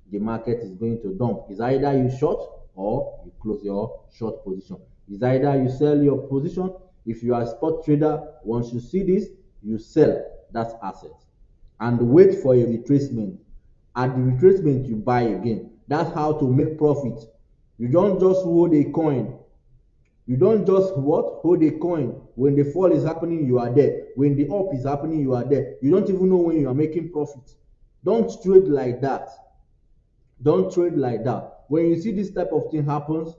The market is going to dump. It's either you short or you close your short position. It's either you sell your position, If you are a spot trader, once you see this, you sell that asset and wait for a retracement. At the retracement, you buy again. That's how to make profit. You don't just hold a coin. You don't just what? Hold a coin. When the fall is happening, you are there. When the up is happening, you are there. You don't even know when you are making profit. Don't trade like that. Don't trade like that. When you see this type of thing happens,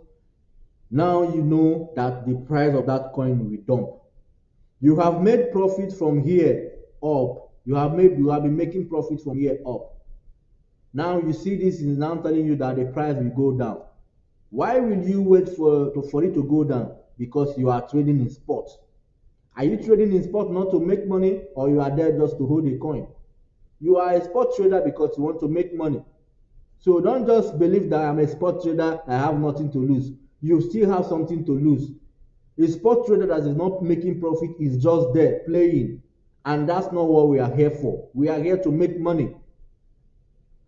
now you know that the price of that coin will dump. You have made profit from here up. You have been making profit from here up. Now you see this is now telling you that the price will go down. Why will you wait for it to go down? Because you are trading in spot. Are you trading in spot not to make money, or you are there just to hold a coin? You are a spot trader because you want to make money. So don't just believe that I'm a spot trader, I have nothing to lose. You still have something to lose. A spot trader that is not making profit is just there playing. And that's not what we are here for. We are here to make money.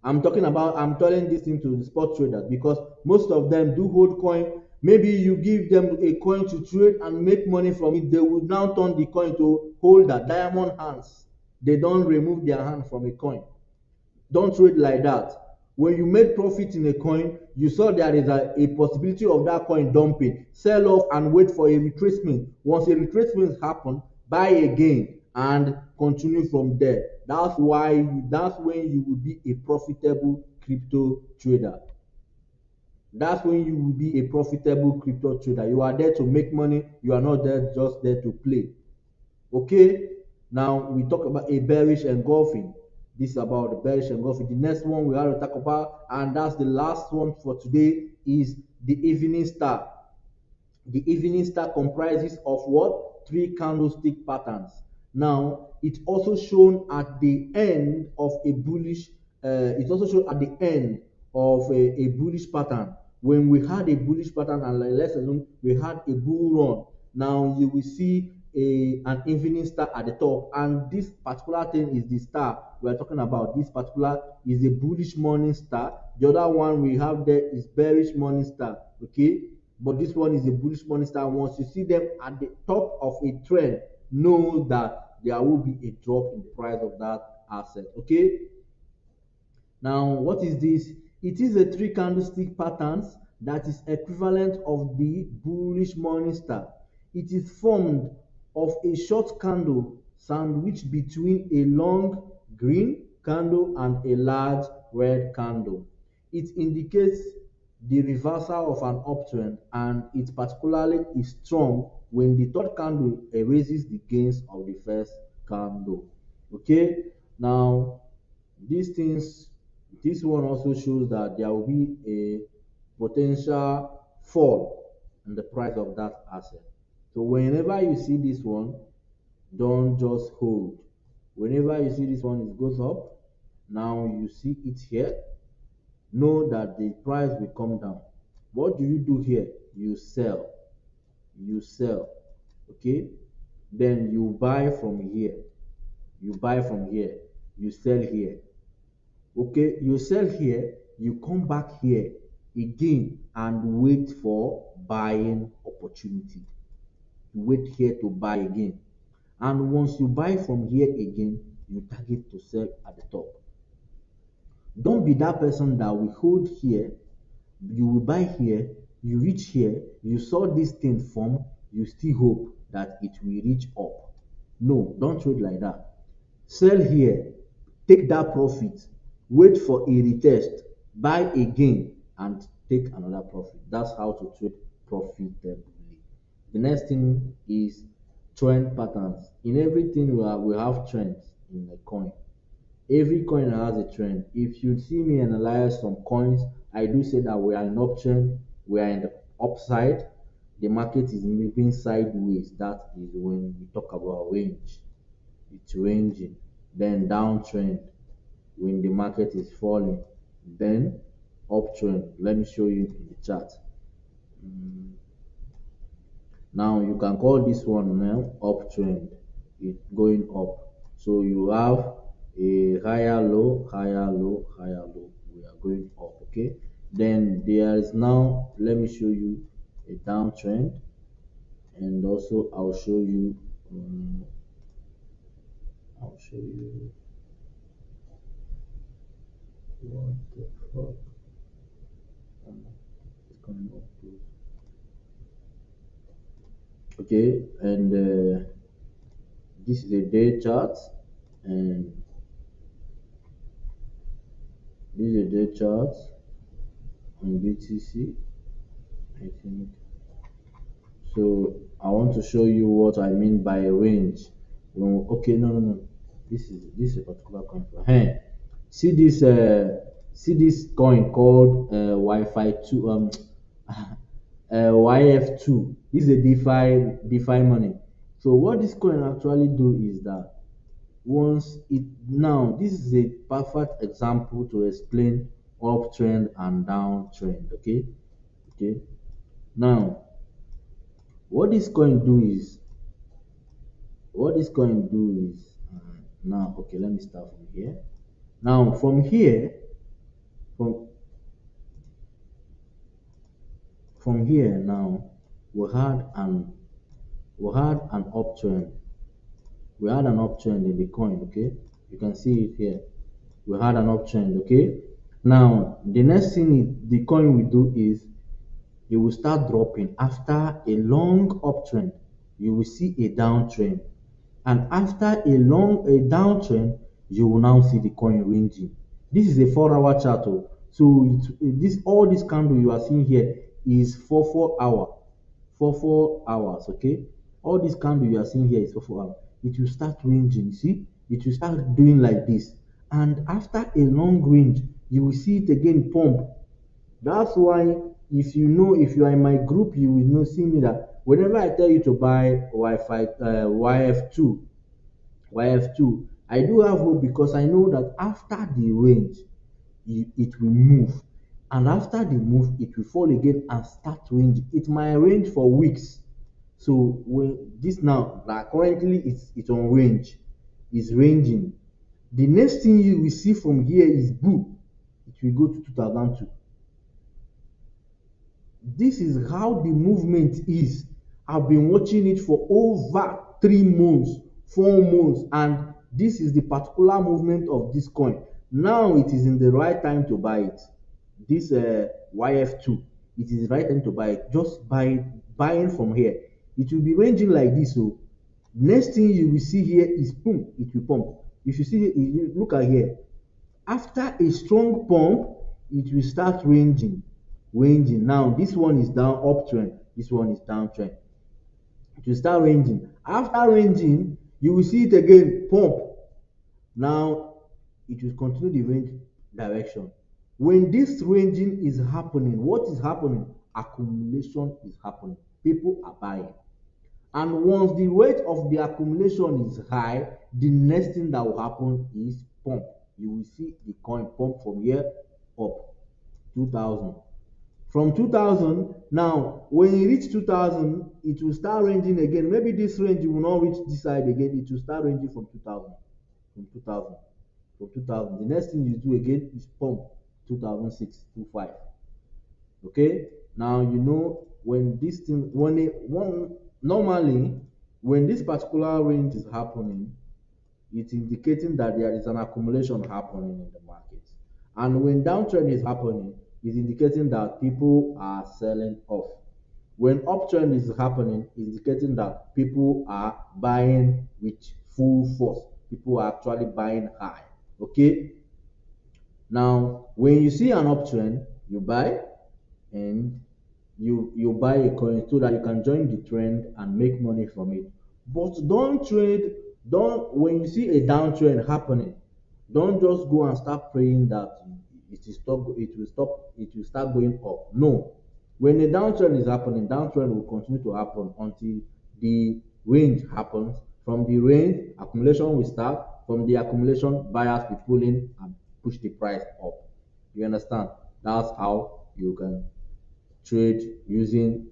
I'm telling this thing to the spot traders because most of them do hold coin. Maybe you give them a coin to trade and make money from it. They will now turn the coin to holder, diamond hands. They don't remove their hand from a coin. Don't trade like that. When you made profit in a coin, you saw there is a possibility of that coin dumping. Sell off and wait for a retracement. Once a retracement happens, buy again and continue from there. That's when you will be a profitable crypto trader. That's when you will be a profitable crypto trader. You are there to make money. You are not there just there to play. Okay, now we talk about a bearish engulfing. This is about the bearish engulfing. The next one we have to talk about, and that's the last one for today, is the evening star. The evening star comprises of what? Three candlestick patterns. Now, it's also shown at the end of a bullish. It's also shown at the end of a bullish pattern. When we had a bullish pattern, and let's assume we had a bull run. Now you will see an evening star at the top, and this particular thing is the star we are talking about. This particular is a bullish morning star. The other one we have there is bearish morning star. Okay, but this one is a bullish morning star. Once you see them at the top of a trend, know that there will be a drop in the price of that asset. Okay, now what is this? It is a three candlestick patterns that is equivalent of the bullish morning star. It is formed of a short candle sandwiched between a long green candle and a large red candle. It indicates the reversal of an uptrend, and it particularly is strong when the third candle erases the gains of the first candle. Okay, now these things, this one also shows that there will be a potential fall in the price of that asset. So whenever you see this one, don't just hold. Whenever you see this one, it goes up. Now you see it here, know that the price will come down. What do you do here? You sell. You sell. Okay, then you buy from here. You buy from here. You sell here. Okay, you sell here, you come back here again and wait for buying opportunity. You wait here to buy again, and once you buy from here again, you target to sell at the top. Don't be that person that will hold here, you will buy here, you reach here, you saw this thing form, you still hope that it will reach up. No, don't trade like that. Sell here, take that profit, wait for a retest, buy again, and take another profit. That's how to trade profitably. The next thing is trend patterns. In everything we have trends in the coin. Every coin has a trend. If you see me analyze some coins, I do say that we are in uptrend, we are in the upside, the market is moving sideways. That is when we talk about range. It's ranging. Then downtrend when the market is falling. Then uptrend. Let me show you in the chart. Now you can call this one now uptrend. It's going up. So you have a higher low, higher low, higher low. We are going up. Okay. Then there is now, let me show you a downtrend. and also I'll show you I'll show you what the fuck is coming up to. Okay, and this is a day chart, and this is a day chart on BTC, I think. So I want to show you what I mean by a range. Okay, no. This is a particular coin. Hey, see this coin called Wi-Fi 2 YF2. This is a DeFi money. So what this coin actually do is that once it now this is a perfect example to explain uptrend and downtrend. Okay. Now what this coin do is now okay, let me start from here. Now from here, from here now, we had an uptrend. We had an uptrend in the coin. Okay, you can see it here. We had an uptrend. Okay, now the next thing the coin will do is it will start dropping. After a long uptrend, you will see a downtrend, and after a downtrend, you will now see the coin ranging. This is a 4-hour chart. So all this candle you are seeing here is for 4 hours. Okay, all this candle you are seeing here is for 4 hours. It will start ranging. You see, it will start doing like this, and after a long range, you will see it again pump. That's why if you are in my group, you will know see me that whenever I tell you to buy Wi-Fi YF2, I do have hope because I know that after the range, it will move, and after the move, it will fall again and start ranging. It might range for weeks. So when this now, like currently, it's on range, it's ranging. The next thing you will see from here is boom, it will go to 2002. This is how the movement is. I've been watching it for over 3 months, 4 months, and this is the particular movement of this coin. Now it is in the right time to buy it. This YF2, it is the right time to buy it. Just buying from here. It will be ranging like this. So next thing you will see here is boom, it will pump. If you see, look at here. After a strong pump, it will start ranging. Now this one is down uptrend, this one is downtrend. It will start ranging. After ranging, you will see it again pump. Now it will continue the range direction. When this ranging is happening, what is happening? Accumulation is happening. People are buying. And once the rate of the accumulation is high, the next thing that will happen is pump. You will see the coin pump from here up 2000. From 2000, now when you reach 2000, it will start ranging again. Maybe this range will not reach this side again. It will start ranging from 2000. From 2000. The next thing you do again is pump 2006, 25. Okay. Now you know when this thing normally when this particular range is happening, it's indicating that there is an accumulation happening in the market. And when downtrend is happening, it's indicating that people are selling off. When uptrend is happening, it's indicating that people are buying with full force. People are actually buying high. Okay. Now, when you see an uptrend, you buy, and you buy a coin so that you can join the trend and make money from it. But don't when you see a downtrend happening, don't just go and start praying that it will start going up. No. When a downtrend is happening, downtrend will continue to happen until the range happens. From the range, accumulation will start. From the accumulation, buyers will pull in and push the price up. You understand? That's how you can trade using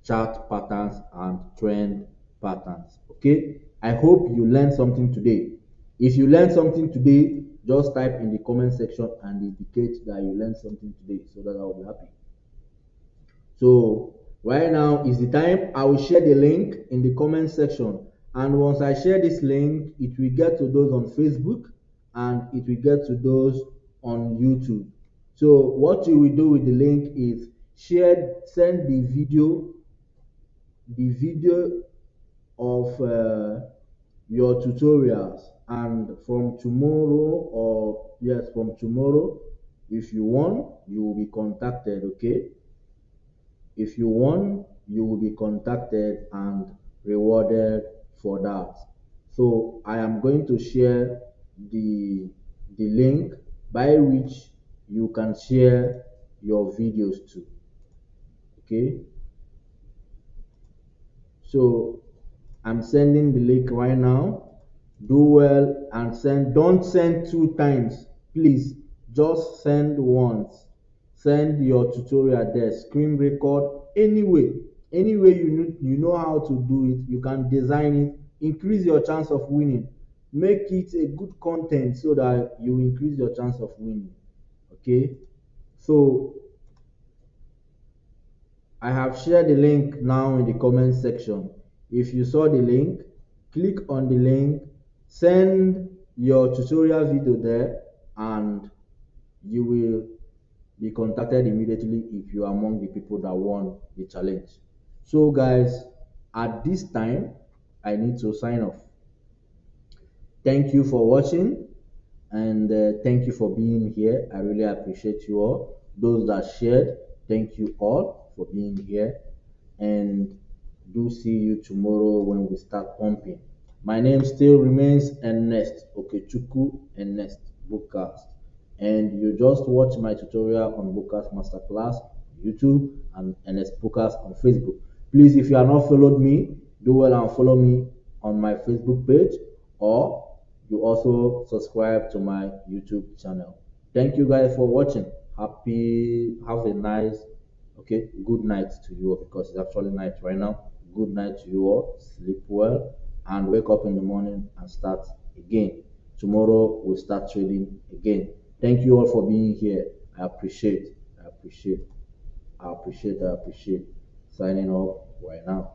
chart patterns and trend patterns. Okay, I hope you learned something today. If you learned something today, just type in the comment section and indicate that you learned something today so that I'll be happy. So Right now is the time. I will share the link in the comment section, and once I share this link, it will get to those on Facebook and it will get to those on YouTube. So what you will do with the link is send the video of your tutorials, and from tomorrow, or yes, from tomorrow, if you want, you will be contacted. Okay, if you want, you will be contacted and rewarded for that. So I am going to share the link by which you can share your videos to. Okay, so I'm sending the link right now. Do well and send. Don't send 2 times, please. Just send once. Send your tutorial there, screen record, any way you know how to do it. You can design it, increase your chance of winning. Make it a good content so that you increase your chance of winning. Okay, so I have shared the link now in the comment section. If you saw the link, click on the link, send your tutorial video there, and you will be contacted immediately if you are among the people that won the challenge. So guys, at this time, I need to sign off. Thank you for watching, and thank you for being here. I really appreciate you all. Those that shared, thank you all for being here, and do see you tomorrow when we start pumping. My name still remains Ernest Okechukwu Ernest Bookcast, and you just watch my tutorial on Bookcast Masterclass on YouTube and Ernest Bookcast on Facebook. Please, if you have not followed me, do well and follow me on my Facebook page, or you also subscribe to my YouTube channel. Thank you guys for watching. Have a nice, okay, good night to you all, because it's actually night right now. Good night to you all. Sleep well and wake up in the morning and start again. Tomorrow we'll start trading again. Thank you all for being here. I appreciate. I appreciate. Signing off right now.